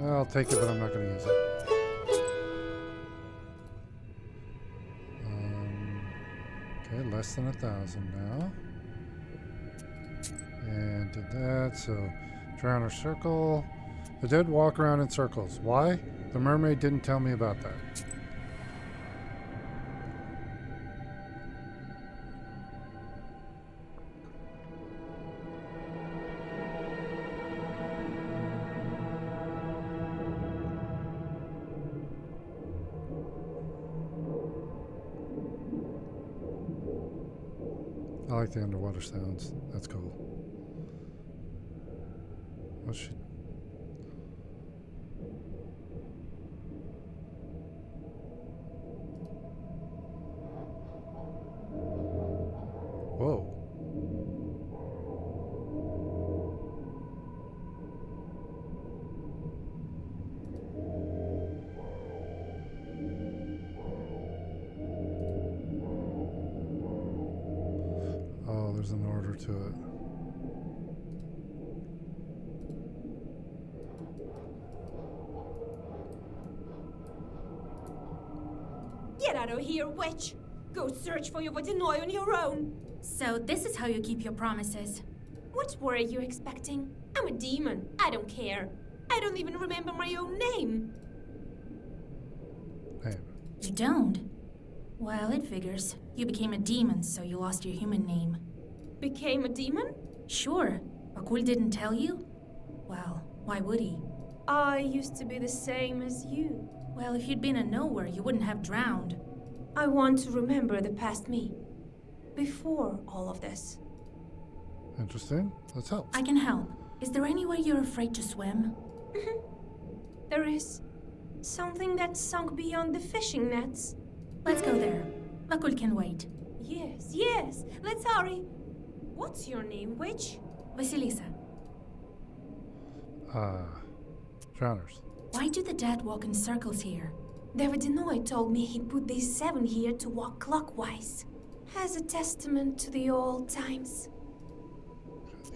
I'll take it, but I'm not going to use it. Okay, less than 1,000 now. And did that, so Drowner Circle. The dead walk around in circles. Why? The mermaid didn't tell me about that. I like the underwater sounds. That's cool. What's she? Whoa. Oh, there's an order to it. Get out of here, witch! Go search for your Vodinoy on your own! So this is how you keep your promises. What were you expecting? I'm a demon. I don't care. I don't even remember my own name. Name. You don't? Well, it figures. You became a demon, so you lost your human name. Became a demon? Sure. Akul didn't tell you? Well, why would he? I used to be the same as you. Well, if you'd been a nowhere, you wouldn't have drowned. I want to remember the past me. Before all of this. Interesting. Let's help. I can help. Is there anywhere you're afraid to swim? There is something that sunk beyond the fishing nets. Let's go there. Akul can wait. Yes, let's hurry. What's your name, witch? Vasilisa, Drowners. why do the dead walk in circles here? The Vodinoy told me he put these 7 here to walk clockwise. As a testament to the old times.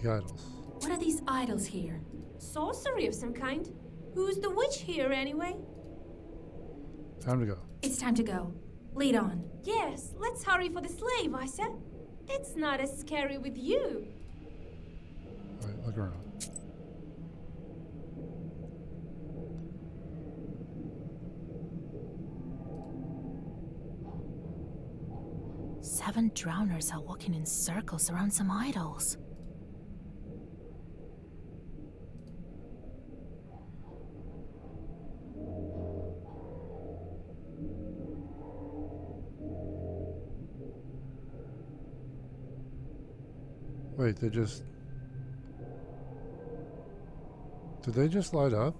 The idols. What are these idols here? Sorcery of some kind. Who's the witch here, anyway? Time to go. It's time to go. Lead on. Yes, let's hurry for the slave, I said. It's not as scary with you. Right. look around. Seven drowners are walking in circles around some idols. Wait, did they just light up?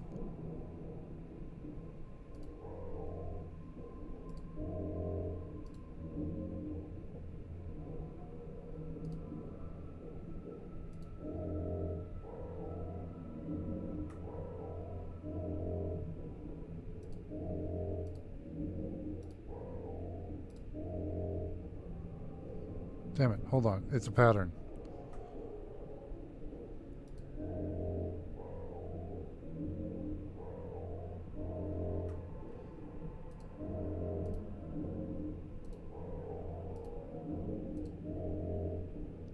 Damn it, hold on. It's a pattern.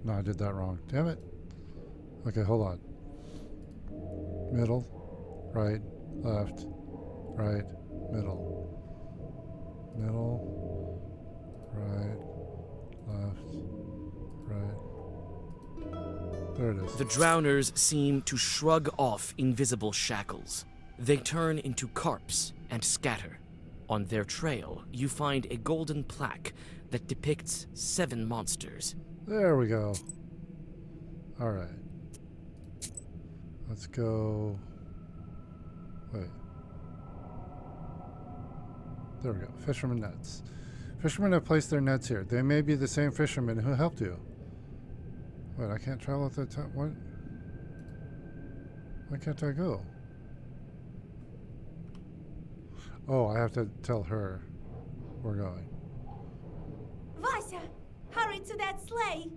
No, I did that wrong. Damn it. Okay, hold on. Middle, right, left, right, middle. Middle, right, left, right. There it is. The drowners seem to shrug off invisible shackles. They turn into carps and scatter. On their trail, you find a golden plaque that depicts 7 monsters. There we go. All right. Let's go. Wait. There we go. Fisherman nets. Fishermen have placed their nets here. They may be the same fishermen who helped you. Wait, I can't travel at that time. What? Why can't I go? Oh, I have to tell her we're going. Vasya, hurry to that sleigh.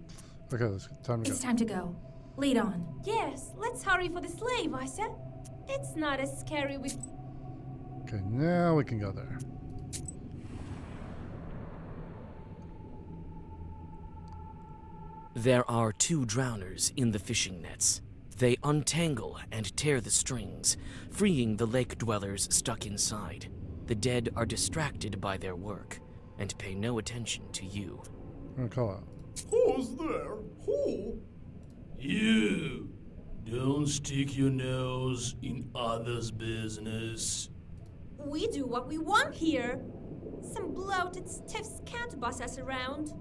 Okay, it's time to go. It's time to go. Lead on. Yes, let's hurry for the sleigh, Vasya. It's not as scary with... Okay, now we can go there. There are 2 drowners in the fishing nets. They untangle and tear the strings, freeing the lake dwellers stuck inside. The dead are distracted by their work and pay no attention to you. I'm gonna call out. Who's there? Who? You. Don't stick your nose in others' business. We do what we want here. Some bloated stiffs can't boss us around.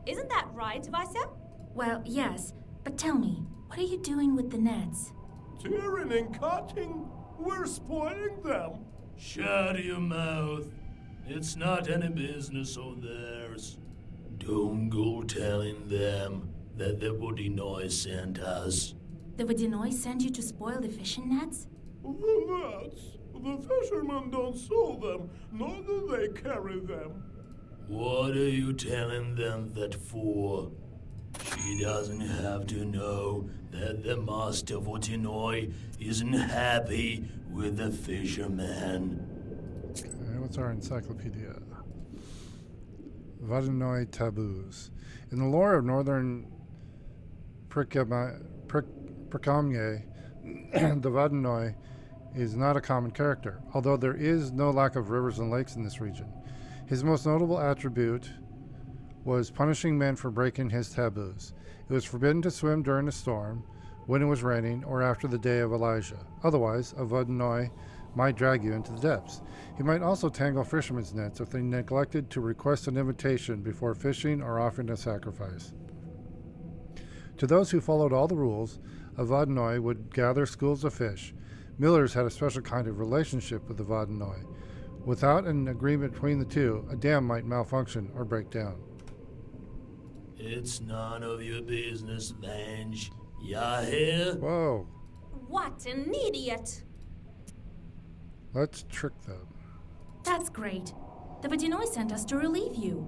Isn't that right, Vasya? Well, yes, but tell me, what are you doing with the nets? Tearing and cutting. We're spoiling them. Shut your mouth. It's not any business of theirs. Don't go telling them that the Vodinoi sent us. The Vodinoi sent you to spoil the fishing nets? The nets. The fishermen don't sew them, nor do they carry them. What are you telling them that for? She doesn't have to know that the master Vodinoi isn't happy with the fisherman. Okay, what's our encyclopedia? Vodinoi taboos. In the lore of northern Prikamye, the Vodinoi is not a common character, although there is no lack of rivers and lakes in this region. His most notable attribute was punishing men for breaking his taboos. It was forbidden to swim during a storm, when it was raining, or after the day of Elijah. Otherwise, a Vodinoi might drag you into the depths. He might also tangle fishermen's nets if they neglected to request an invitation before fishing or offering a sacrifice. To those who followed all the rules, a Vodinoi would gather schools of fish. Millers had a special kind of relationship with the Vodinoi. Without an agreement between the two, a dam might malfunction or break down. It's none of your business, Vange. Ya hear? Whoa, What an idiot! let's trick them. That's great. The Vodinoi sent us to relieve you.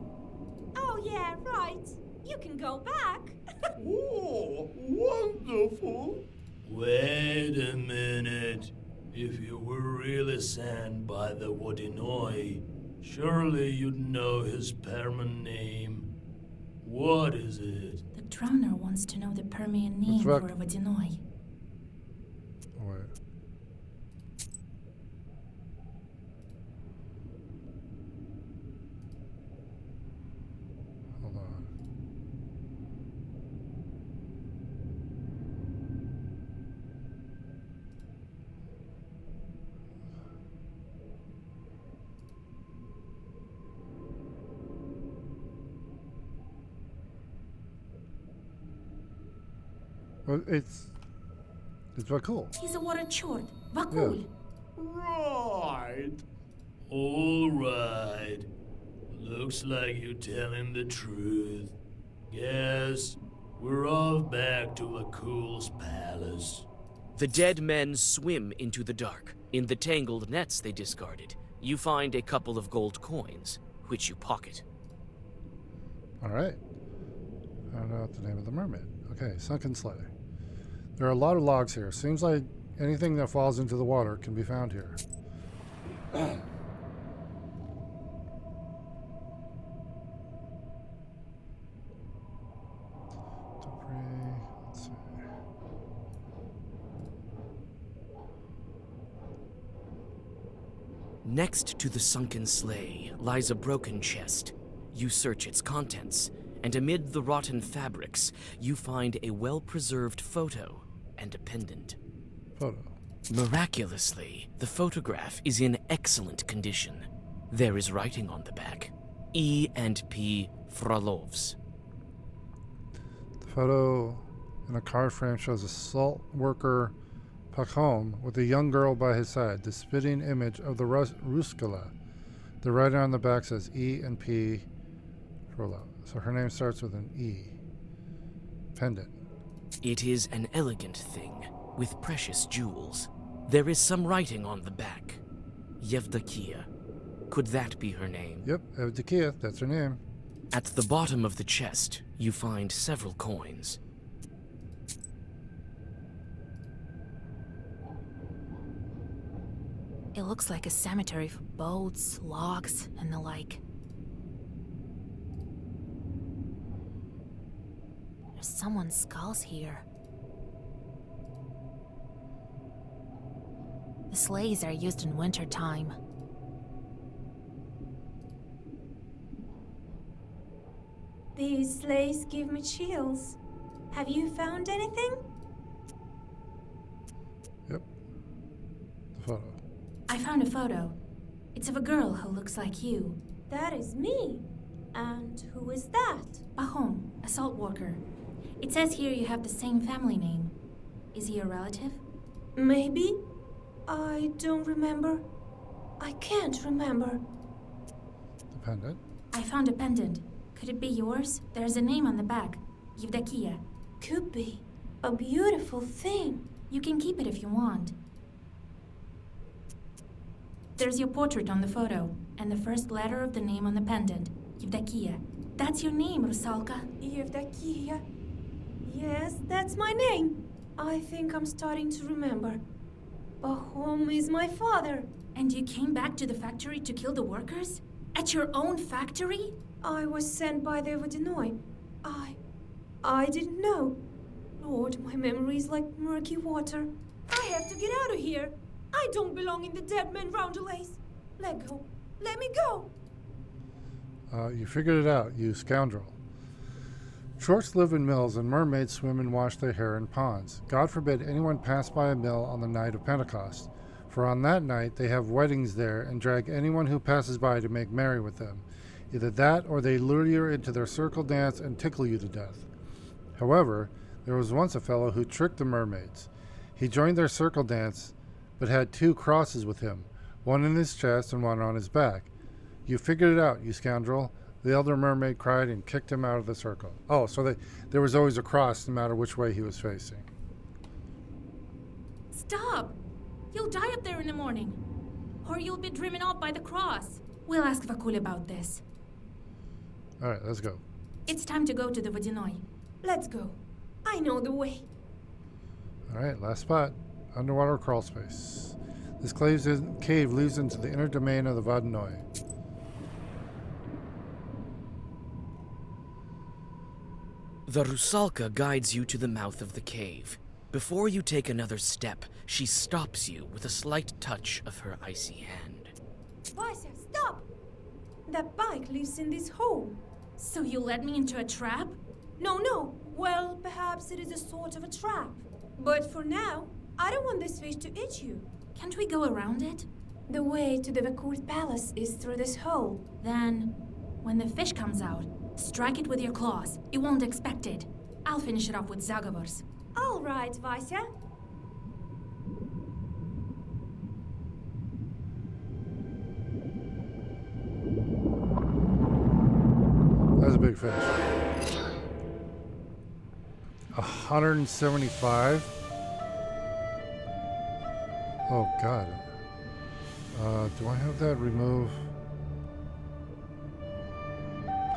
Oh, yeah, right. You can go back. Oh, wonderful. Wait a minute. If you were really sent by the Vodinoi, surely you'd know his Perman name. What is it? The drowner wants to know the Permian name That's right. for a Vodinoi. wait. Hold on. Well, it's cool. He's a water chort. Vakul. Right. All right. Looks like you're telling the truth. Guess we're off back to Vakul's palace. The dead men swim into the dark. In the tangled nets they discarded, you find a couple of gold coins, which you pocket. All right. Found out the name of the mermaid. Okay, sunken sleigh. There are a lot of logs here. Seems like anything that falls into the water can be found here. Debris. Let's see. Next to the sunken sleigh lies a broken chest. You search its contents, and amid the rotten fabrics, you find a well-preserved photo and a pendant. Photo. Miraculously, the photograph is in excellent condition. There is writing on the back. E and P Frolovs. The photo in a card frame shows a salt worker Pachom with a young girl by his side, the spitting image of the Ruskala. The writing on the back says E and P Frolov. So her name starts with an E. Pendant. It is an elegant thing, with precious jewels. There is some writing on the back. Yevdokia. Could that be her name? Yep, Evdokia, that's her name. At the bottom of the chest, you find several coins. It looks like a cemetery for boats, logs, and the like. There's someone's skulls here. The sleighs are used in winter time. These sleighs give me chills. Have you found anything? Yep. The photo. I found a photo. It's of a girl who looks like you. That is me. And who is that? Pahom, a salt worker. It says here you have the same family name. Is he a relative? Maybe. I don't remember. I can't remember. The pendant. I found a pendant. Could it be yours? There's a name on the back. Yevdokia. Could be. A beautiful thing. You can keep it if you want. There's your portrait on the photo, and the first letter of the name on the pendant. Yevdokia. That's your name, Rusalka. Yevdokia. Yes, that's my name. I think I'm starting to remember. Pahom is my father. And you came back to the factory to kill the workers? At your own factory? I was sent by the Vodinoy. I didn't know. Lord, my memory is like murky water. I have to get out of here. I don't belong in the dead man roundelays. Let go. Let me go. You figured it out, you scoundrel. Shorts live in mills and mermaids swim and wash their hair in ponds. God forbid anyone pass by a mill on the night of Pentecost, for on that night they have weddings there and drag anyone who passes by to make merry with them. Either that or they lure you into their circle dance and tickle you to death. However, there was once a fellow who tricked the mermaids. He joined their circle dance, but had 2 crosses with him, one in his chest and one on his back. You figured it out, you scoundrel. The elder mermaid cried and kicked him out of the circle. Oh, so there was always a cross no matter which way he was facing. Stop! You'll die up there in the morning. Or you'll be driven off by the cross. We'll ask Vakul about this. All right, let's go. It's time to go to the Vodinoy. Let's go. I know the way. All right, last spot. Underwater crawl space. This cave leads into the inner domain of the Vodinoy. The Rusalka guides you to the mouth of the cave. Before you take another step, she stops you with a slight touch of her icy hand. Vasia, stop! That bike lives in this hole. So you led me into a trap? No. Well, perhaps it is a sort of a trap. But for now, I don't want this fish to eat you. Can't we go around it? The way to the Vakurt Palace is through this hole. Then, when the fish comes out, strike it with your claws. It won't expect it. I'll finish it off with Zagavors. All right, Vasia. That's a big fish. 175. Oh God. Do I have that remove?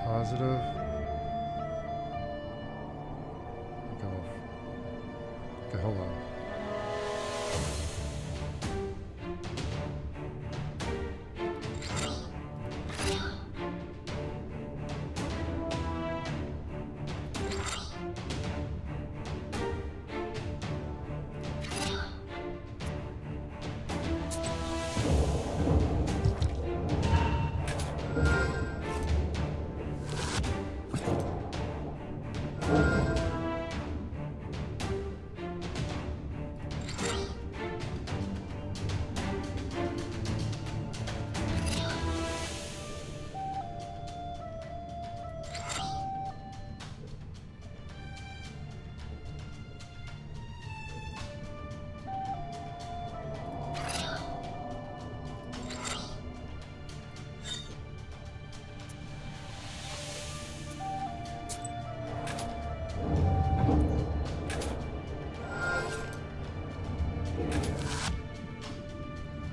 Positive. Okay, hold on.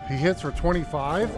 He hits for 25?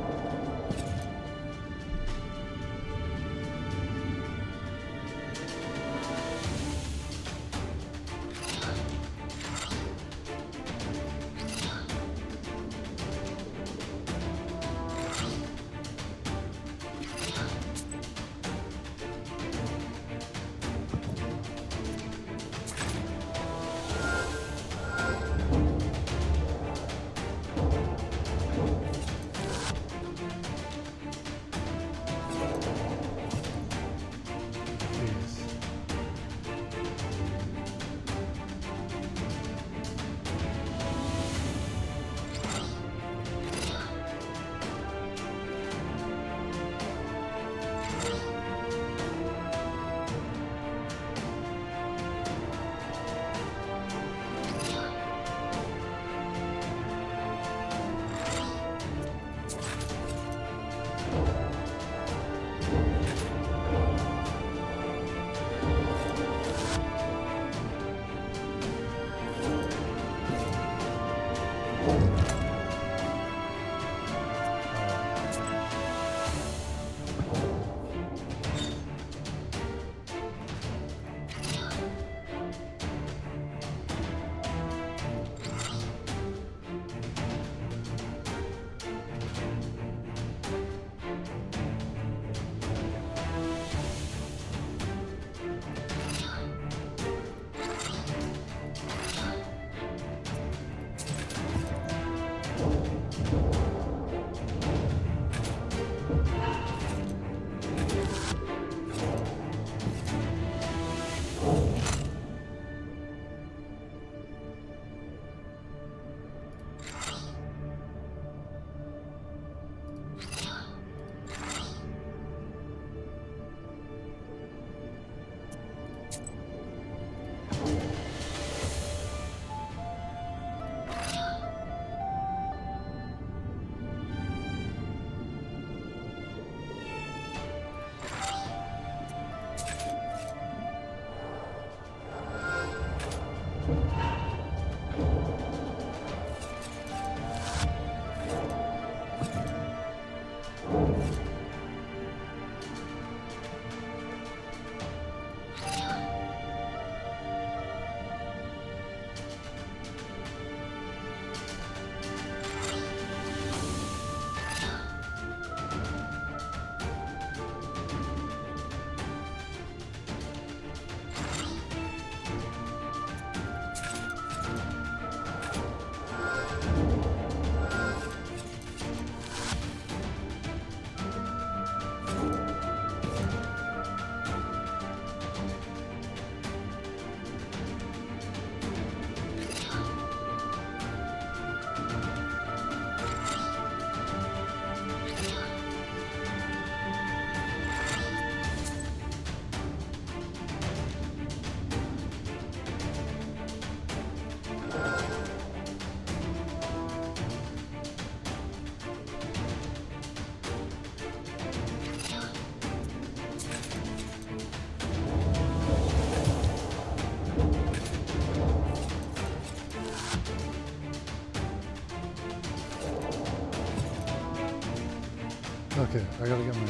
Okay, I gotta get my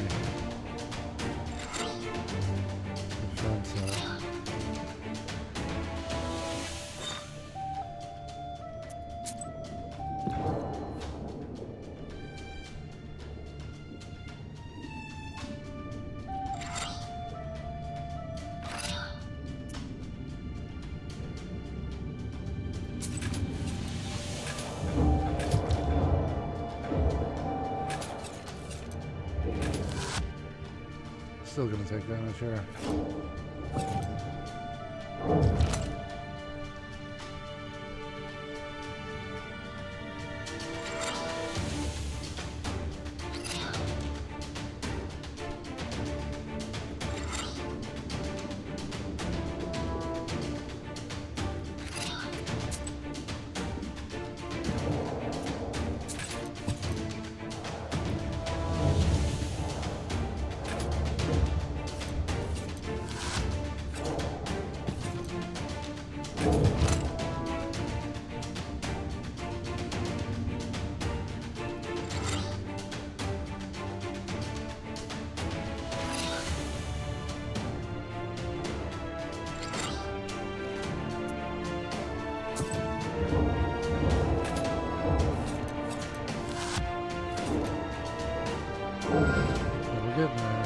defense up. Still gonna take damage here. We're getting there.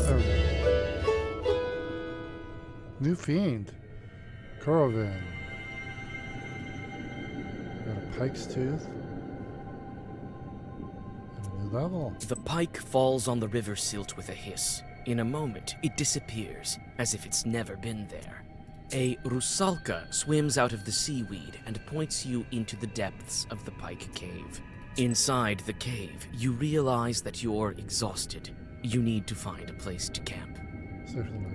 There we go. New fiend. Corvin. Got a pike's tooth. And a new level. The pike falls on the river silt with a hiss. In a moment, it disappears, as if it's never been there. A rusalka swims out of the seaweed and points you into the depths of the pike cave. Inside the cave, you realize that you're exhausted. You need to find a place to camp. Save for the night.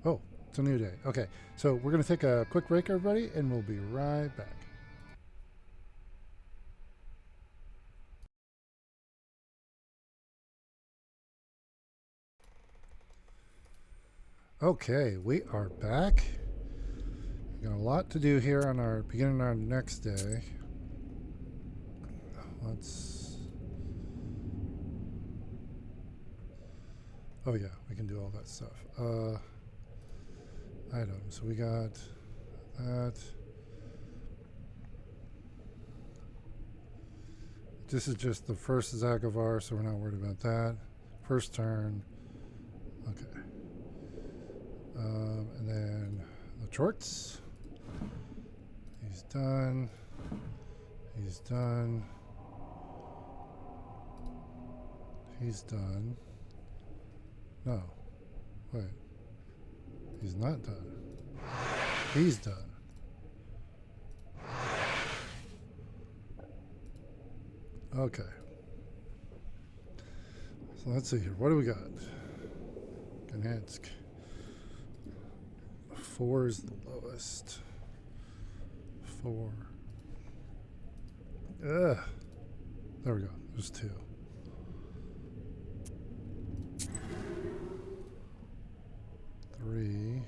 Oh, it's a new day. Okay, so we're going to take a quick break, everybody, and we'll be right back. Okay, we are back. We've got a lot to do here on our beginning our next day. Let's. Oh yeah, we can do all that stuff. Items. So we got that. This is just the first Zagavar, so we're not worried about that. First turn. Okay. And then the Chorts. He's done. He's done. He's done. No. Wait. He's not done. He's done. Okay. So let's see here. What do we got? Ganetsk. 4 is the lowest. 4. Ugh. There we go. There's 2. Three.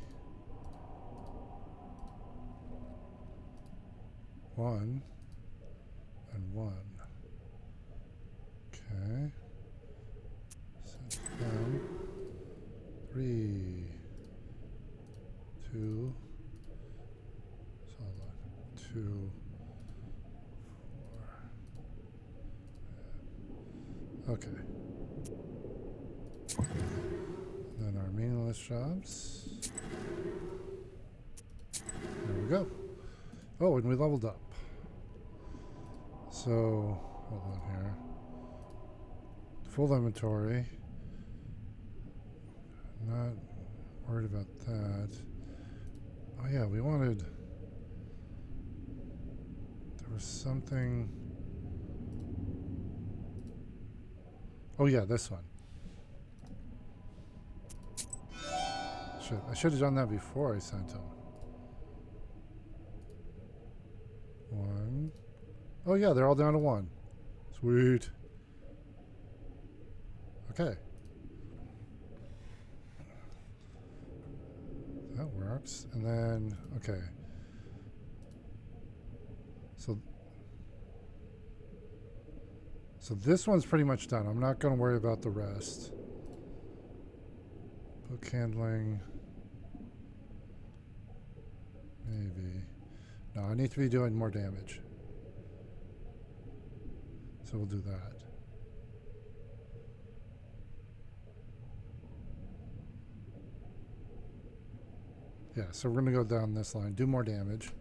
1 and 1. Okay. Set down. 3, 2, 2, 4. Okay. Then our meaningless jobs. There we go. Oh, and we leveled up. So, hold on here. Full inventory. Not worried about that. Oh yeah, we wanted... There was something... Oh yeah, this one. Shit, I should have done that before I sent him. 1. Oh yeah, they're all down to 1. Sweet. Okay. That works. And then, okay. So this one's pretty much done. I'm not going to worry about the rest. Book handling. Maybe. No, I need to be doing more damage. So we'll do that. Yeah, so we're going to go down this line, do more damage.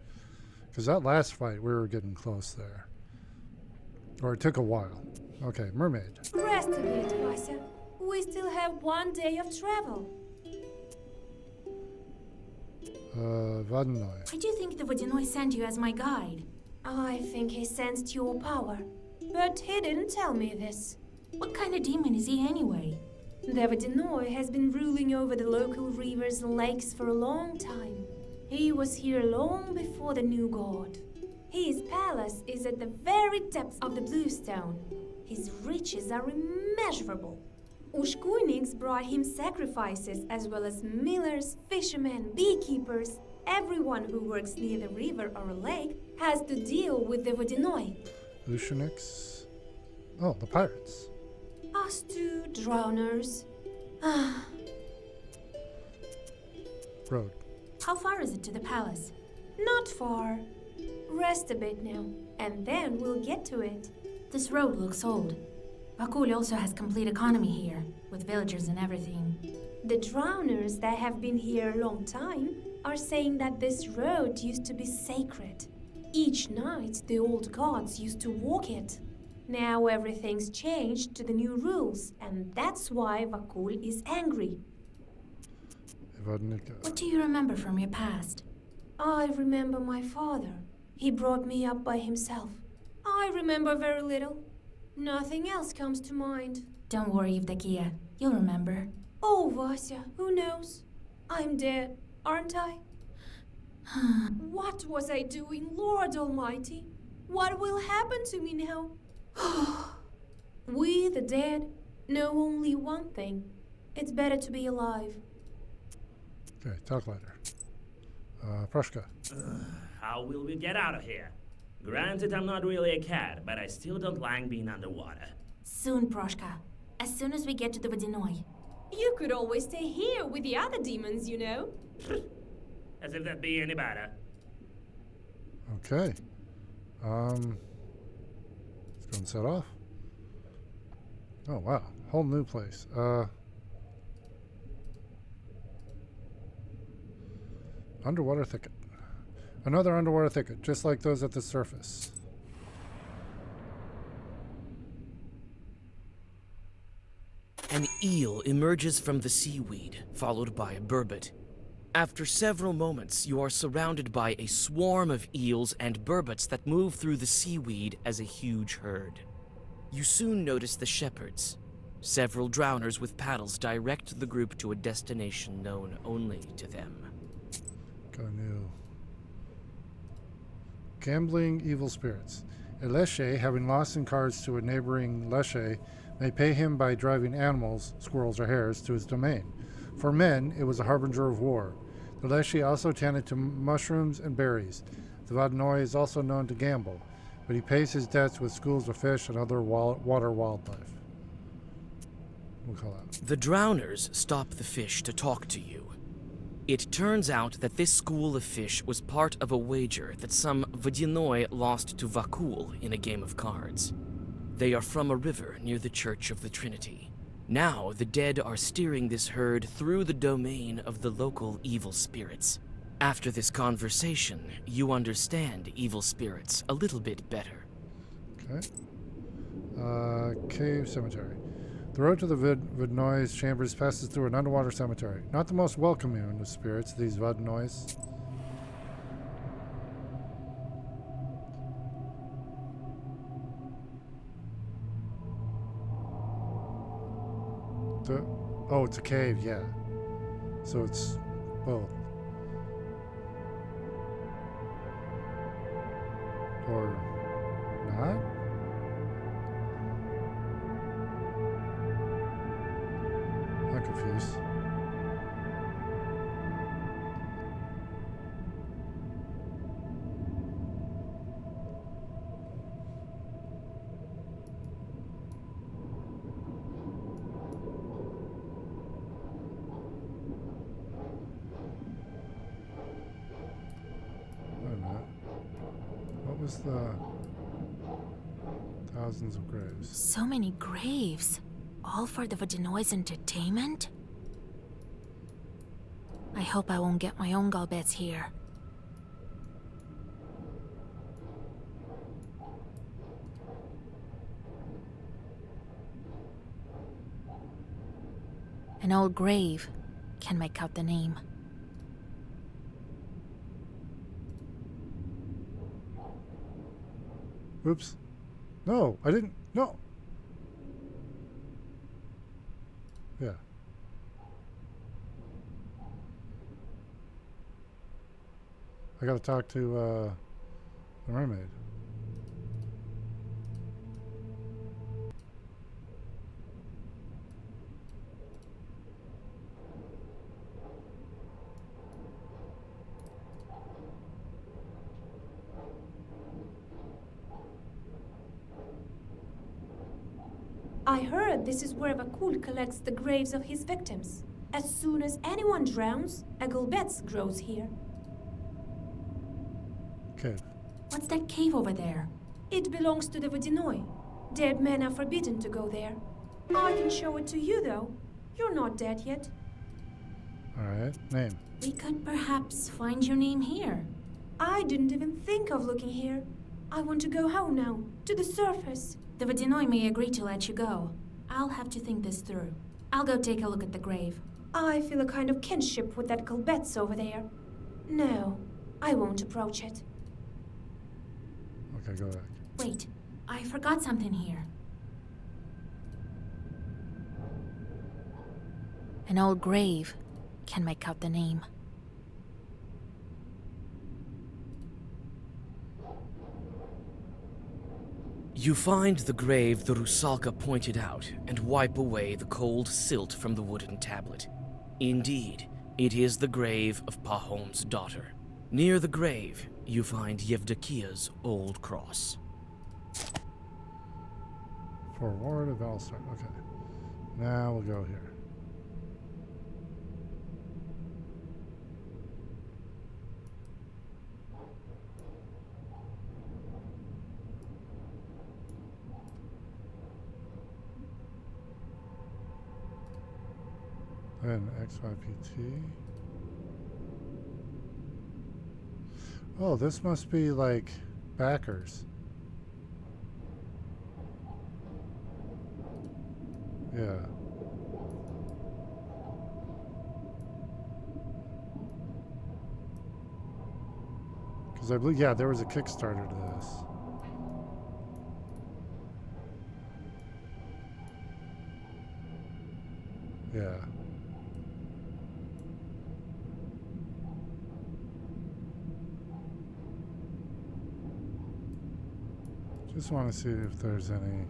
Because that last fight, we were getting close there. Or it took a while. Okay, mermaid. Rest a bit, Vasya. We still have 1 day of travel. Vadnoi. I do think the Vodinoi sent you as my guide. I think he sensed your power. But he didn't tell me this. What kind of demon is he anyway? The Vodinoi has been ruling over the local rivers and lakes for a long time. He was here long before the new god. His palace is at the very depths of the Bluestone. His riches are immeasurable. Ushkuiniks brought him sacrifices as well as millers, fishermen, beekeepers. Everyone who works near the river or a lake has to deal with the Vodinoi. Lucianix. Oh, the pirates. Us two drowners. Road. How far is it to the palace? Not far. Rest a bit now, and then we'll get to it. This road looks old. Vakul also has complete economy here, with villagers and everything. The drowners that have been here a long time are saying that this road used to be sacred. Each night, the old gods used to walk it. Now everything's changed to the new rules, and that's why Vakul is angry. What do you remember from your past? I remember my father. He brought me up by himself. I remember very little. Nothing else comes to mind. Don't worry, Evdokia. You'll remember. Oh, Vasya, who knows? I'm dead, aren't I? What was I doing, Lord Almighty? What will happen to me now? We, the dead, know only one thing. It's better to be alive. Okay, talk later. Proshka. How will we get out of here? Granted, I'm not really a cat, but I still don't like being underwater. Soon, Proshka. As soon as we get to the Vodinoi. You could always stay here with the other demons, you know. As if that'd be any better. Okay. Let's go and set off. Oh, wow. Whole new place. Underwater thicket. Another underwater thicket, just like those at the surface. An eel emerges from the seaweed, followed by a burbot. After several moments, you are surrounded by a swarm of eels and burbots that move through the seaweed as a huge herd. You soon notice the shepherds. Several drowners with paddles direct the group to a destination known only to them. Got a new. Gambling evil spirits. A Leshe, having lost in cards to a neighboring Leshe, may pay him by driving animals, squirrels or hares, to his domain. For men, it was a harbinger of war. The Leshe also tended to mushrooms and berries. The Vodinoi is also known to gamble, but he pays his debts with schools of fish and other water wildlife. We'll call that. The drowners stop the fish to talk to you. It turns out that this school of fish was part of a wager that some Vodyanoi lost to Vakul in a game of cards. They are from a river near the Church of the Trinity. Now, the dead are steering this herd through the domain of the local evil spirits. After this conversation, you understand evil spirits a little bit better. Okay. Cave cemetery. The road to the Vodnoi's chambers passes through an underwater cemetery. Not the most welcoming of spirits, these Vodnois. Oh, it's a cave, yeah. So it's both. Or not? I'm confused. Wait a minute. What was the thousands of graves? So many graves. All for the Vodanoi's entertainment? I hope I won't get my own gallbets here. An old grave can make out the name. Oops. No, I didn't. No. Yeah. I gotta talk to the mermaid. I heard this is where Vakul collects the graves of his victims. As soon as anyone drowns, a gulbets grows here. Cave. What's that cave over there? It belongs to the Vodyanoi. Dead men are forbidden to go there. I can show it to you, though. You're not dead yet. Alright. Name. We could perhaps find your name here. I didn't even think of looking here. I want to go home now, to the surface. The Vodyanoi may agree to let you go. I'll have to think this through. I'll go take a look at the grave. I feel a kind of kinship with that Gulbets over there. No, I won't approach it. Okay, go back. Wait, I forgot something here. An old grave can make out the name. You find the grave the Rusalka pointed out and wipe away the cold silt from the wooden tablet. Indeed, it is the grave of Pahom's daughter. Near the grave, you find Yevdokia's old cross. For Ward of Valstar. Okay. Now we'll go here. Then XYPT. Oh, this must be like backers. Yeah. Because I believe, yeah, there was a Kickstarter to this. Yeah. Just want to see if there's any.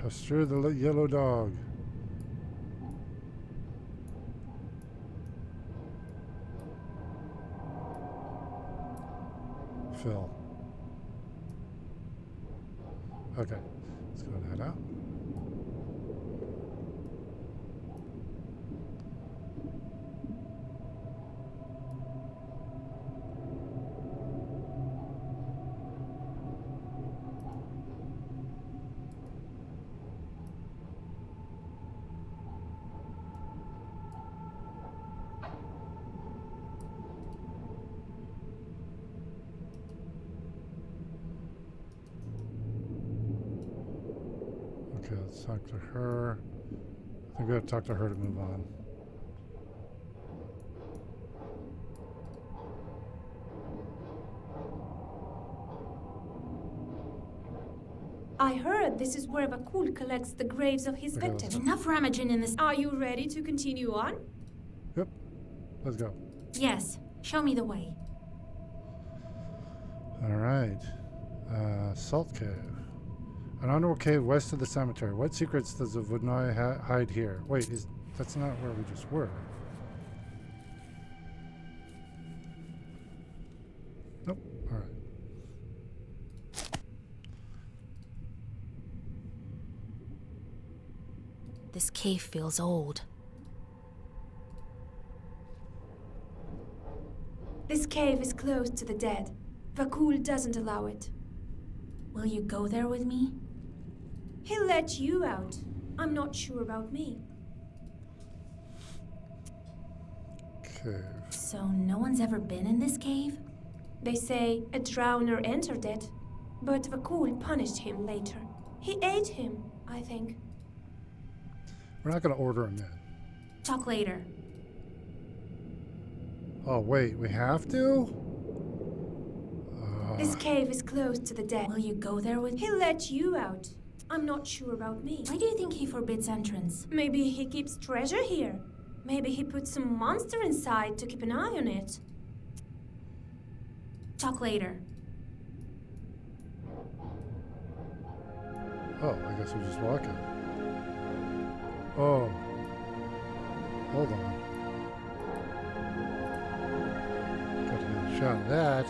Sure, the yellow dog. Phil. Okay, let's go that out. Okay, let's talk to her. I think we have to talk to her to move on. I heard this is where Vakul collects the graves of his Okay, let's victims. Enough rummaging in this. Are you ready to continue on? Yep. Let's go. Yes, show me the way. Alright. Salt Cave. An underworld cave west of the cemetery. What secrets does the Vodnoy hide here? Wait, that's not where we just were. Nope. Alright. This cave feels old. This cave is closed to the dead. Vakul doesn't allow it. Will you go there with me? He'll let you out. I'm not sure about me. Cave. So no one's ever been in this cave? They say a drowner entered it, but Vakul punished him later. He ate him, I think. We're not going to order him in. Talk later. Oh, wait, we have to? This cave is closed to the dead. Will you go there with me? He'll let you out. I'm not sure about me. Why do you think he forbids entrance? Maybe he keeps treasure here. Maybe he puts some monster inside to keep an eye on it. Talk later. Oh, I guess we're just walking. Oh. Hold on. Got to get a shot of that.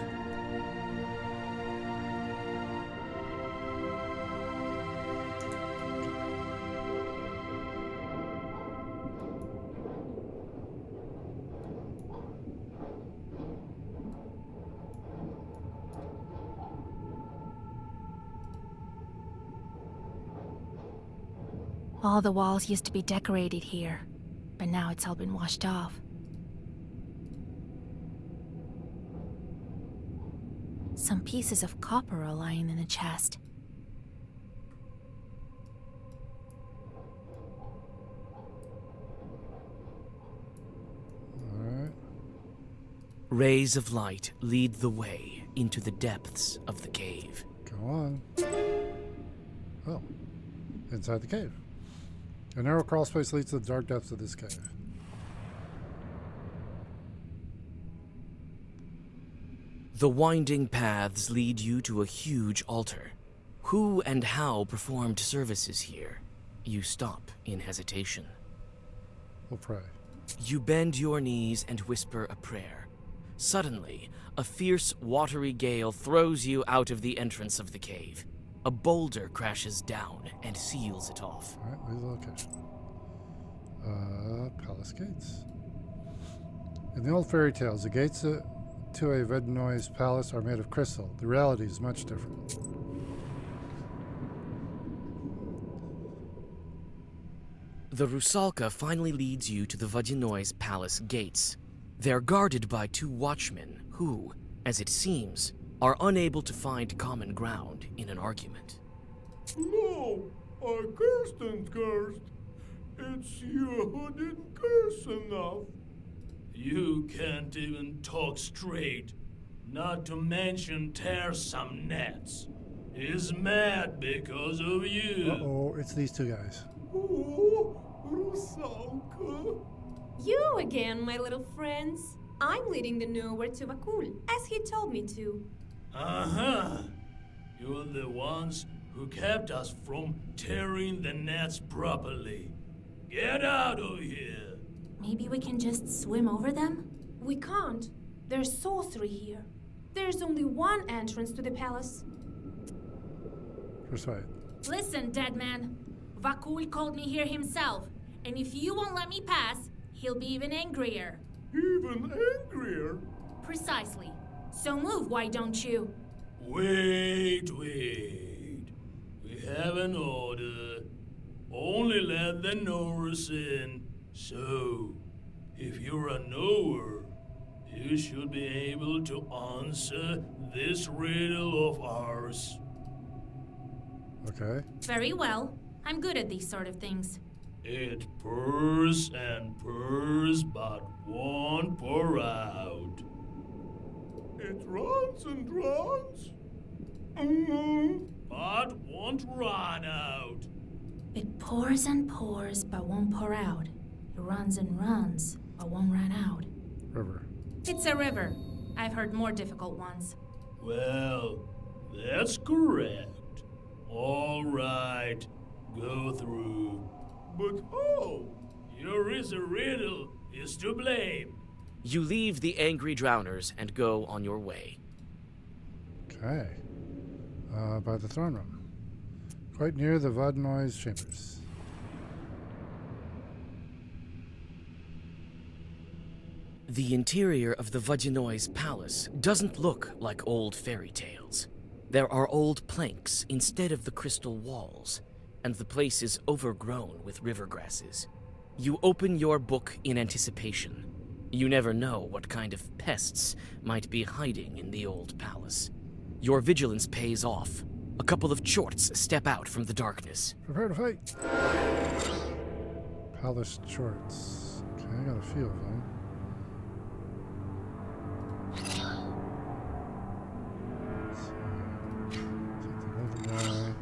All the walls used to be decorated here, but now it's all been washed off. Some pieces of copper are lying in a chest. Alright. Rays of light lead the way into the depths of the cave. Go on. Oh. Inside the cave. A narrow crawl space leads to the dark depths of this cave. The winding paths lead you to a huge altar. Who and how performed services here? You stop in hesitation. We'll pray. You bend your knees and whisper a prayer. Suddenly, a fierce, watery gale throws you out of the entrance of the cave. A boulder crashes down and seals it off. Alright, where's the location? Palace gates. In the old fairy tales, the gates to a Vednoy's palace are made of crystal. The reality is much different. The Rusalka finally leads you to the Vadinoy's palace gates. They're guarded by two watchmen who, as it seems, are unable to find common ground in an argument. No, I cursed and cursed. It's you who didn't curse enough. You can't even talk straight, not to mention tear some nets. He's mad because of you. Uh-oh, it's these two guys. Oh, Rusalka. You again, my little friends. I'm leading the nowhere to Vakul, as he told me to. Uh-huh. You're the ones who kept us from tearing the nets properly. Get out of here. Maybe we can just swim over them? We can't. There's sorcery here. There's only one entrance to the palace. Persuade. Listen, dead man. Vakul called me here himself, and if you won't let me pass, he'll be even angrier. Even angrier? Precisely. So move, why don't you? Wait. We have an order. Only let the knowers in. So, if you're a knower, you should be able to answer this riddle of ours. Okay. Very well. I'm good at these sort of things. It purrs and purrs, but won't pour out. It runs and runs, but won't run out. It pours and pours, but won't pour out. It runs and runs, but won't run out. River. It's a river. I've heard more difficult ones. Well, that's correct. All right, go through. But how? Your riddle is to blame. You leave the angry drowners and go on your way. Okay. By the throne room. Quite near the Vodnoy's chambers. The interior of the Vajinoy's palace doesn't look like old fairy tales. There are old planks instead of the crystal walls, and the place is overgrown with river grasses. You open your book in anticipation. You never know what kind of pests might be hiding in the old palace. Your vigilance pays off. A couple of chorts step out from the darkness. Prepare to fight! Palace shorts. Okay, I got a few of them. Take the golden guy.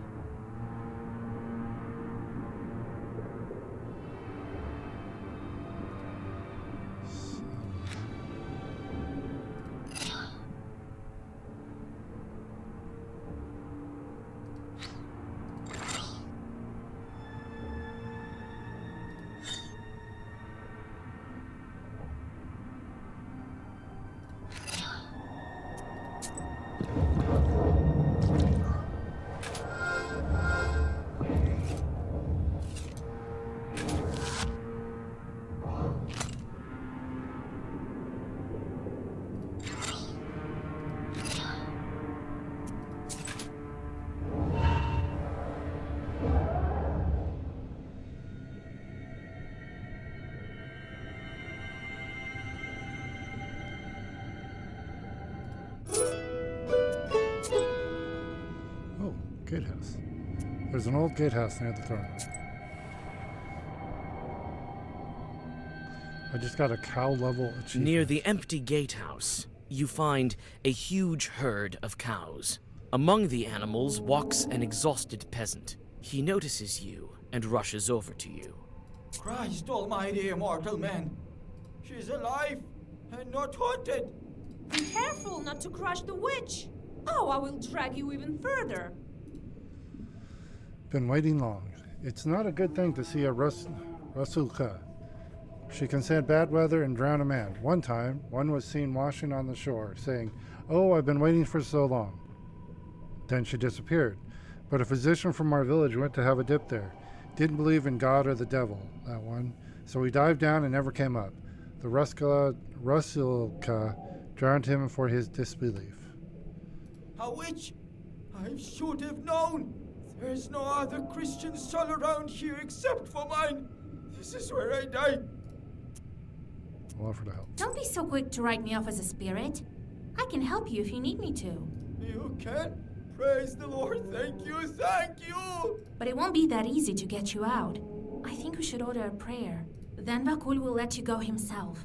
Gatehouse. There's an old gatehouse near the throne room. I just got a cow level achievement. Near the empty gatehouse, you find a huge herd of cows. Among the animals walks an exhausted peasant. He notices you and rushes over to you. Christ almighty, immortal man. She's alive and not haunted. Be careful not to crush the witch. Oh, I will drag you even further. Been waiting long. It's not a good thing to see a Rasulka. She can stand bad weather and drown a man. One time, one was seen washing on the shore, saying, "Oh, I've been waiting for so long." Then she disappeared. But a physician from our village went to have a dip there. Didn't believe in God or the devil, that one. So he dived down and never came up. The Rasulka drowned him for his disbelief. A witch? I should have known. There's no other Christian soul around here except for mine. This is where I die. I'll offer to help. Don't be so quick to write me off as a spirit. I can help you if you need me to. You can? Praise the Lord. Thank you. Thank you. But it won't be that easy to get you out. I think we should order a prayer. Then Vakul will let you go himself.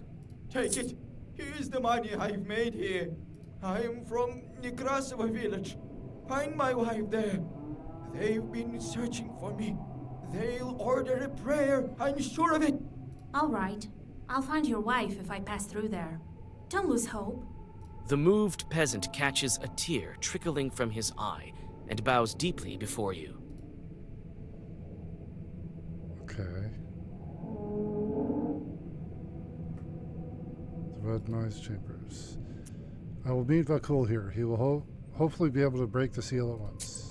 Take it. Here's the money I've made here. I am from Nekrasova village. Find my wife there. They've been searching for me. They'll order a prayer. I'm sure of it. All right. I'll find your wife if I pass through there. Don't lose hope. The moved peasant catches a tear trickling from his eye and bows deeply before you. Okay. The Red Noise Chambers. I will meet Vakul here. He will hopefully be able to break the seal at once.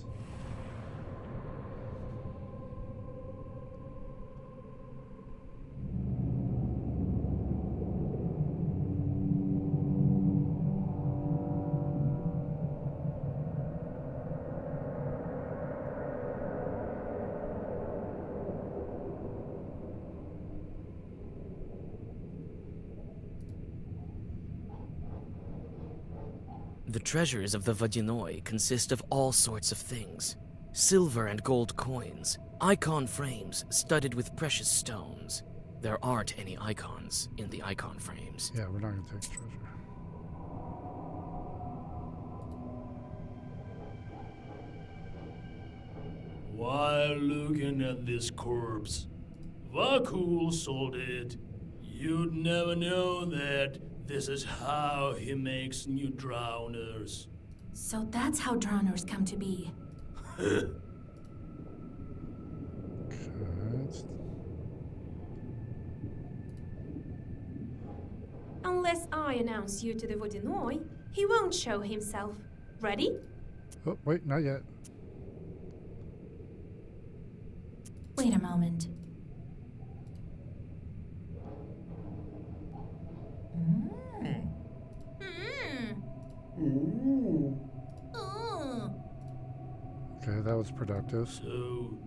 The treasures of the Vadinoi consist of all sorts of things. Silver and gold coins, Icon frames studded with precious stones. There aren't any icons in the icon frames. Yeah, we're not going to take the treasure. While looking at this corpse, Vakul sold it. You'd never know that this is how he makes new drowners. So that's how drowners come to be. Okay, Unless I announce you to the Vodinoi, he won't show himself. Ready? oh, wait, not yet. Wait a moment. Okay, that was productive. So,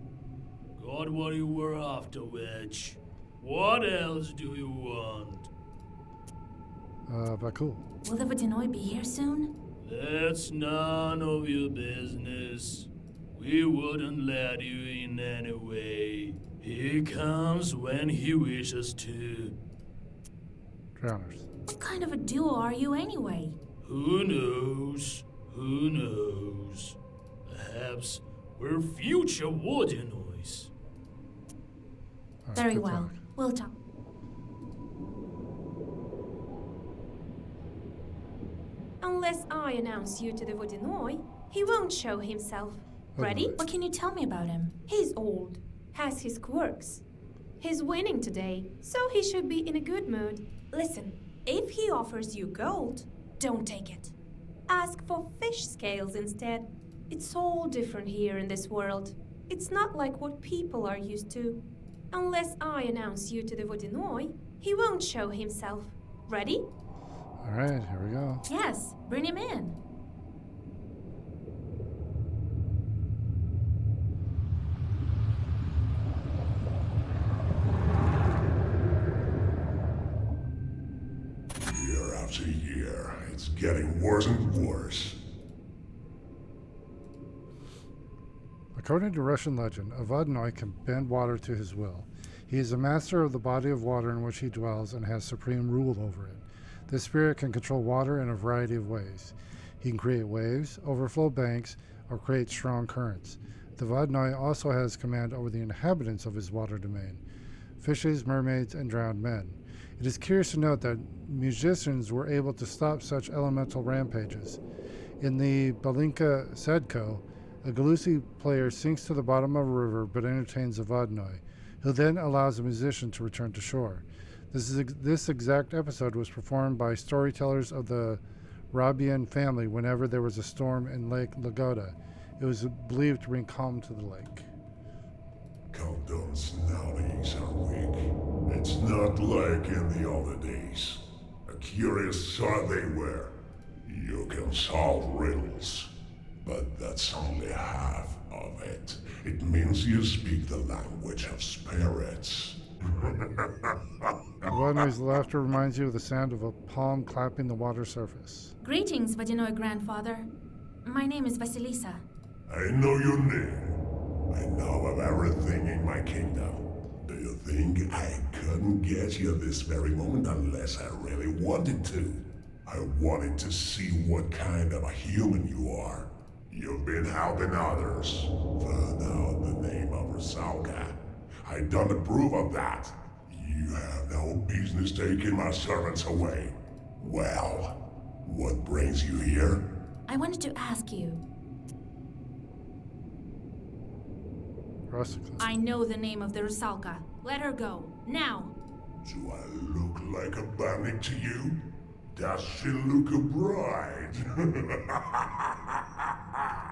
got what you were after, Wedge. What else do you want? But cool. Will the Vodinoi be here soon? That's none of your business. We wouldn't let you in anyway. He comes when he wishes to. Drowners. What kind of a duo are you anyway? Who knows? Who knows? Perhaps we're future Vodinois. Alright, Very good well. talk. We'll talk. Unless I announce you to the Vodinoi, he won't show himself. Ready? Vodinoi. What can you tell me about him? He's old, has his quirks. He's winning today, so he should be in a good mood. Listen, if he offers you gold, don't take it. Ask for fish scales instead. It's all different here in this world. It's not like what people are used to. Unless I announce you to the Vodinoi, he won't show himself. Ready? Alright, here we go. Yes, bring him in. Year after year, it's getting worse and worse. According to Russian legend, a Vodinoi can bend water to his will. He is a master of the body of water in which he dwells and has supreme rule over it. This spirit can control water in a variety of ways. He can create waves, overflow banks, or create strong currents. The Vodinoi also has command over the inhabitants of his water domain, fishes, mermaids, and drowned men. It is curious to note that musicians were able to stop such elemental rampages. In the Balinka Sadko, a Galusi player sinks to the bottom of a river but entertains a Vodinoi, who then allows the musician to return to shore. This exact episode was performed by storytellers of the Rabian family whenever there was a storm in Lake Lagoda. It was believed to bring calm to the lake. Khaldun's nowadays are weak. It's not like in the older days. A curious sort they were. You can solve riddles, but that's only half of it. It means you speak the language of spirits. The Vodinoi's laughter reminds you of the sound of a palm clapping the water surface. Greetings, Vodinoi grandfather. My name is Vasilisa. I know your name. I know of everything in my kingdom. Do you think I couldn't get you this very moment unless I really wanted to? I wanted to see what kind of a human you are. You've been helping others. Found out the name of Rusalka. I don't approve of that. You have no business taking my servants away. Well, what brings you here? I wanted to ask you. Rusticus. I know the name of the Rusalka. Let her go. Now. Do I look like a bandit to you? Does she look a bride?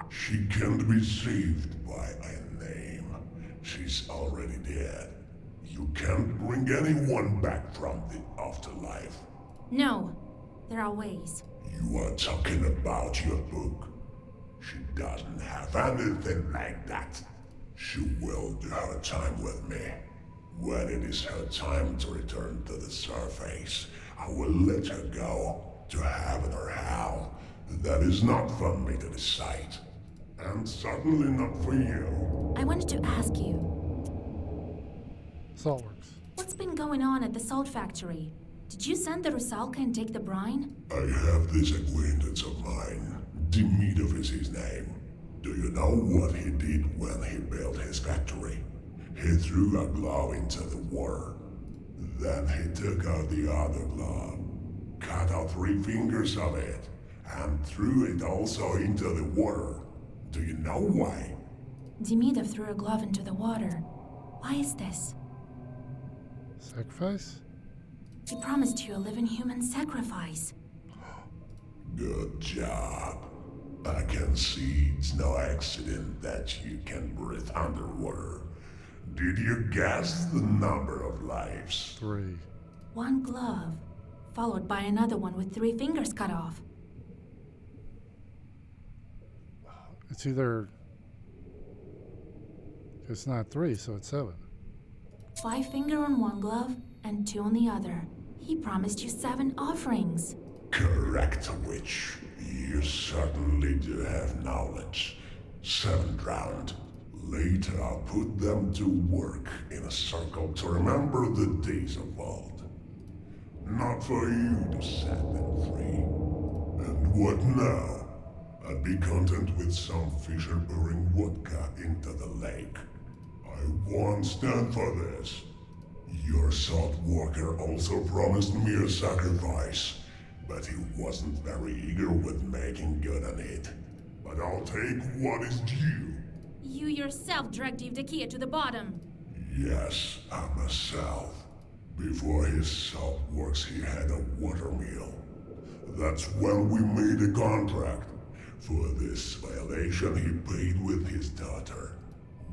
She can't be saved by a name. She's already dead. You can't bring anyone back from the afterlife. No. There are ways. You are talking about your book. She doesn't have anything like that. She will do her time with me. When it is her time to return to the surface, I will let her go to heaven or hell. That is not for me to decide. And certainly not for you. I wanted to ask you, Saltworks. what's been going on at the salt factory? Did you send the Rusalka and take the brine? I have this acquaintance of mine. Demidov is his name. Do you know what he did when he built his factory? He threw a glove into the water. Then he took out the other glove, cut out 3 fingers of it, and threw it also into the water. Do you know why? Demidov threw a glove into the water. Why is this? Sacrifice? He promised you a living human sacrifice. Good job. I can see it's no accident that you can breathe underwater. Did you guess the number of lives? 3. 1 glove, followed by another one with 3 fingers cut off. It's either... It's not 3, so it's 7. 5 finger on 1 glove and 2 on the other. He promised you 7 offerings. Correct, witch. You certainly do have knowledge. 7 drowned. Later I'll put them to work in a circle to remember the days of old. Not for you to set them free. And what now? I'd be content with some fisher pouring vodka into the lake. I won't stand for this. Your salt walker also promised me a sacrifice, but he wasn't very eager with making good on it. But I'll take what is due. You yourself dragged Evdokia to the bottom. Yes, I myself. Before his salt works, he had a water mill. That's when we made a contract. For this violation, he paid with his daughter.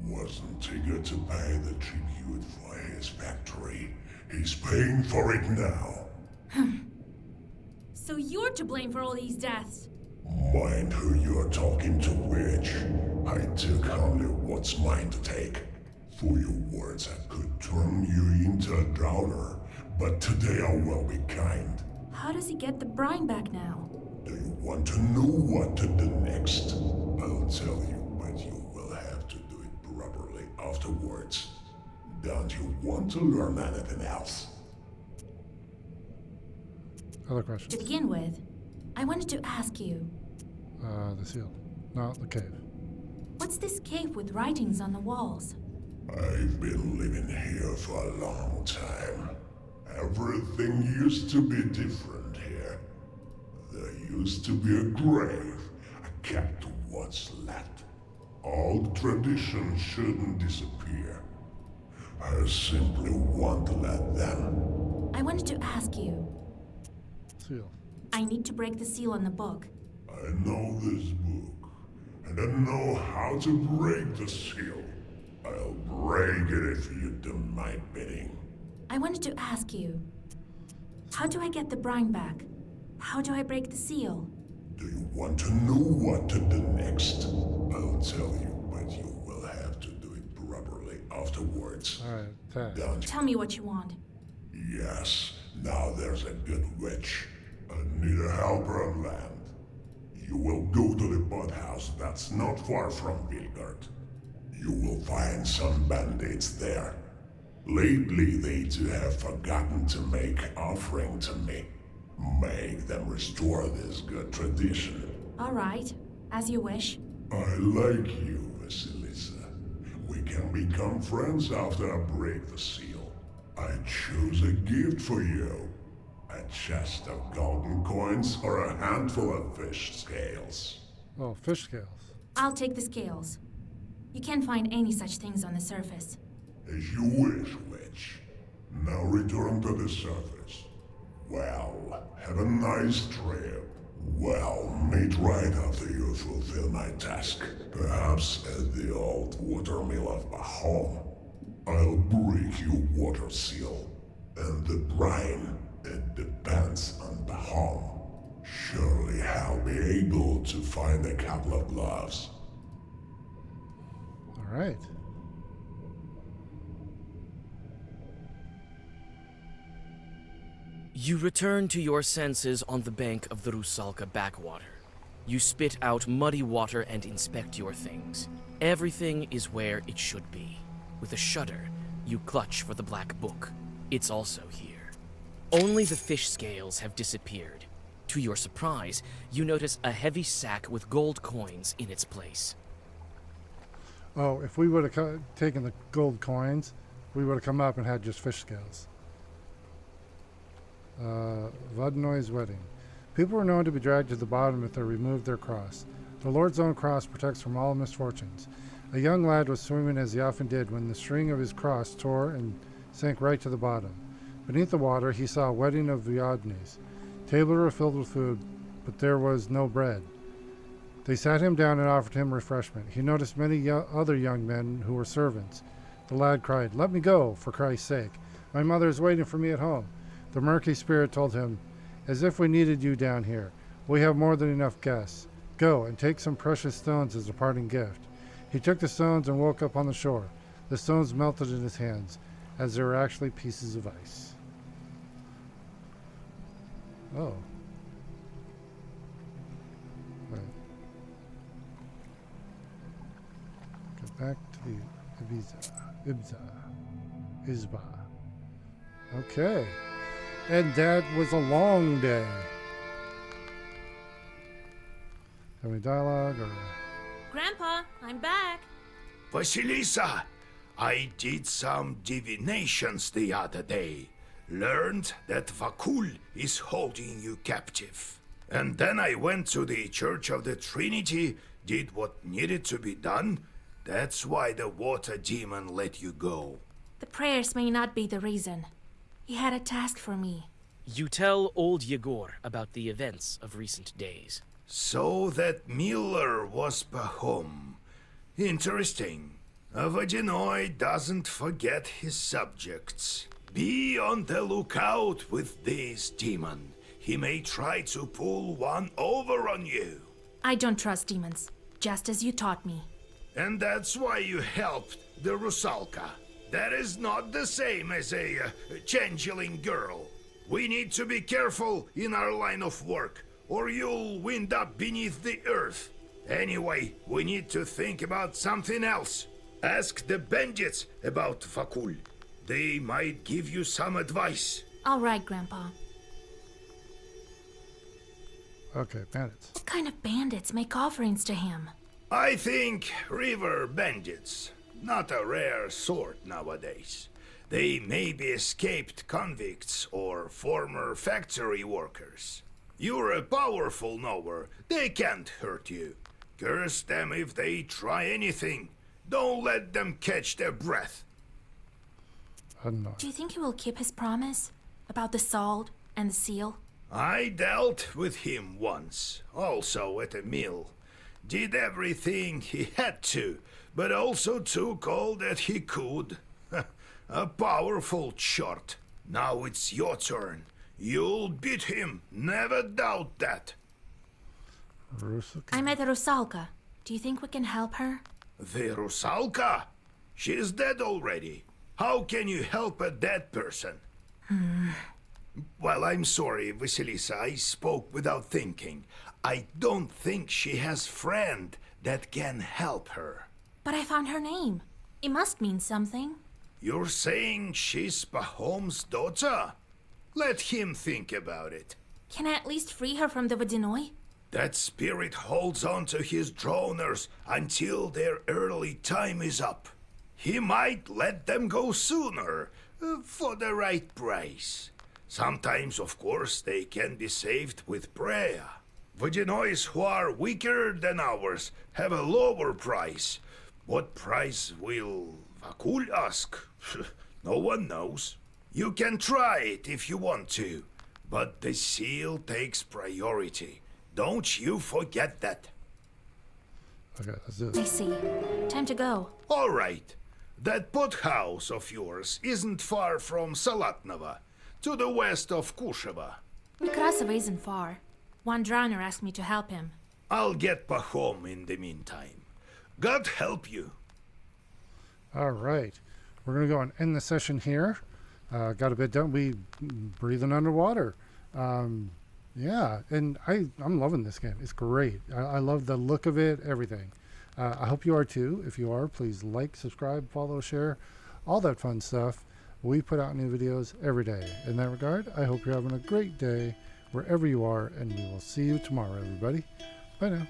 Wasn't eager to pay the tribute for his factory. He's paying for it now. So you're to blame for all these deaths. Mind who you're talking to, witch. I took only what's mine to take. For your words, I could turn you into a drowner, but today I will be kind. How does he get the brine back now? Do you want to know what to do next? I'll tell you, but you will have to do it properly afterwards. Don't you want to learn anything else? Other To questions? begin with, I wanted to ask you, The seal. No, the cave. what's this cave with writings on the walls? I've been living here for a long time. Everything used to be different here. There used to be a grave. I kept what's left. Old traditions shouldn't disappear. I simply want to let them. I wanted to ask you, Seal. I need to break the seal on the book. I know this book, and I know how to break the seal. I'll break it if you do my bidding. I wanted to ask you, how do I get the brine back? How do I break the seal? Do you want to know what to do next? I'll tell you, but you will have to do it properly afterwards. Alright, Tad. Don't Tell me what you want. Yes, now there's a good witch. I need a helper on land. You will go to the boathouse that's not far from Vilgard. You will find some bandits there. Lately, they too have forgotten to make offering to me. Make them restore this good tradition. All right, as you wish. I like you, Vasilisa. We can become friends after I break the seal. I choose a gift for you. A chest of golden coins or a handful of fish scales. Oh, fish scales. I'll take the scales. You can't find any such things on the surface. As you wish, witch. Now return to the surface. Well, have a nice trip. Well, meet right after you fulfill my task. Perhaps at the old watermill of Bahom. I'll break your water seal. And the brine, it depends on Bahom. Surely I'll be able to find a couple of gloves. Alright. You return to your senses on the bank of the Rusalka backwater. You spit out muddy water and inspect your things. Everything is where it should be. With a shudder, you clutch for the black book. It's also here. Only the fish scales have disappeared. To your surprise, you notice a heavy sack with gold coins in its place. Oh, if we would have taken the gold coins, we would have come up and had just fish scales. Vodnoy's wedding. People were known to be dragged to the bottom if they removed their cross. The Lord's own cross protects from all misfortunes. A young lad was swimming as he often did when the string of his cross tore and sank right to the bottom. Beneath the water, he saw a wedding of Viodnes. Tables were filled with food, but there was no bread. They sat him down and offered him refreshment. He noticed many other young men who were servants. The lad cried, "Let me go, for Christ's sake. My mother is waiting for me at home." The murky spirit told him, "As if we needed you down here. We have more than enough guests. Go and take some precious stones as a parting gift." He took the stones and woke up on the shore. The stones melted in his hands, as they were actually pieces of ice. Oh. Right. Get back to the Isba. Okay. And that was a long day. Have any dialogue or... Grandpa, I'm back. Vasilisa, I did some divinations the other day. Learned that Vakul is holding you captive. And then I went to the Church of the Trinity, did what needed to be done. That's why the water demon let you go. The prayers may not be the reason. He had a task for me. You tell old Yegor about the events of recent days. So that Miller was Pahom. Interesting. A Vodinoy doesn't forget his subjects. Be on the lookout with this demon. He may try to pull one over on you. I don't trust demons, just as you taught me. And that's why you helped the Rusalka. That is not the same as a changeling girl. We need to be careful in our line of work, or you'll wind up beneath the earth. Anyway, we need to think about something else. Ask the bandits about Vakul. They might give you some advice. All right, Grandpa. Okay, bandits. What kind of bandits make offerings to him? I think river bandits. Not a rare sort nowadays. They may be escaped convicts or former factory workers. You're a powerful knower. They can't hurt you. Curse them if they try anything. Don't let them catch their breath. Do you think he will keep his promise about the salt and the seal? I dealt with him once, also at a mill. Did everything he had to, but also took all that he could. A powerful chort. Now it's your turn. You'll beat him, never doubt that. I met Rusalka. Do you think we can help her? The Rusalka? She's dead already. How can you help a dead person? Well, I'm sorry, Vasilisa. I spoke without thinking. I don't think she has friend that can help her. But I found her name. It must mean something. You're saying she's Pahom's daughter? Let him think about it. Can I at least free her from the Vodinoy? That spirit holds on to his droners until their early time is up. He might let them go sooner, for the right price. Sometimes, of course, they can be saved with prayer. Vodinoys who are weaker than ours have a lower price. What price will Vakul ask? No one knows. You can try it if you want to, but the seal takes priority. Don't you forget that. Okay, let's do I this. see. Time to go. All right. That pothouse of yours isn't far from Salatnova, to the west of Kusheva. Nekrasova isn't far. One drowner asked me to help him. I'll get Pahom in the meantime. God help you. All right. We're going to go and end the session here. Got a bit done. We breathing underwater. Yeah, and I'm loving this game. It's great. I love the look of it, everything. I hope you are too. If you are, please like, subscribe, follow, share, all that fun stuff. We put out new videos every day. In that regard, I hope you're having a great day wherever you are, and we will see you tomorrow, everybody. Bye now.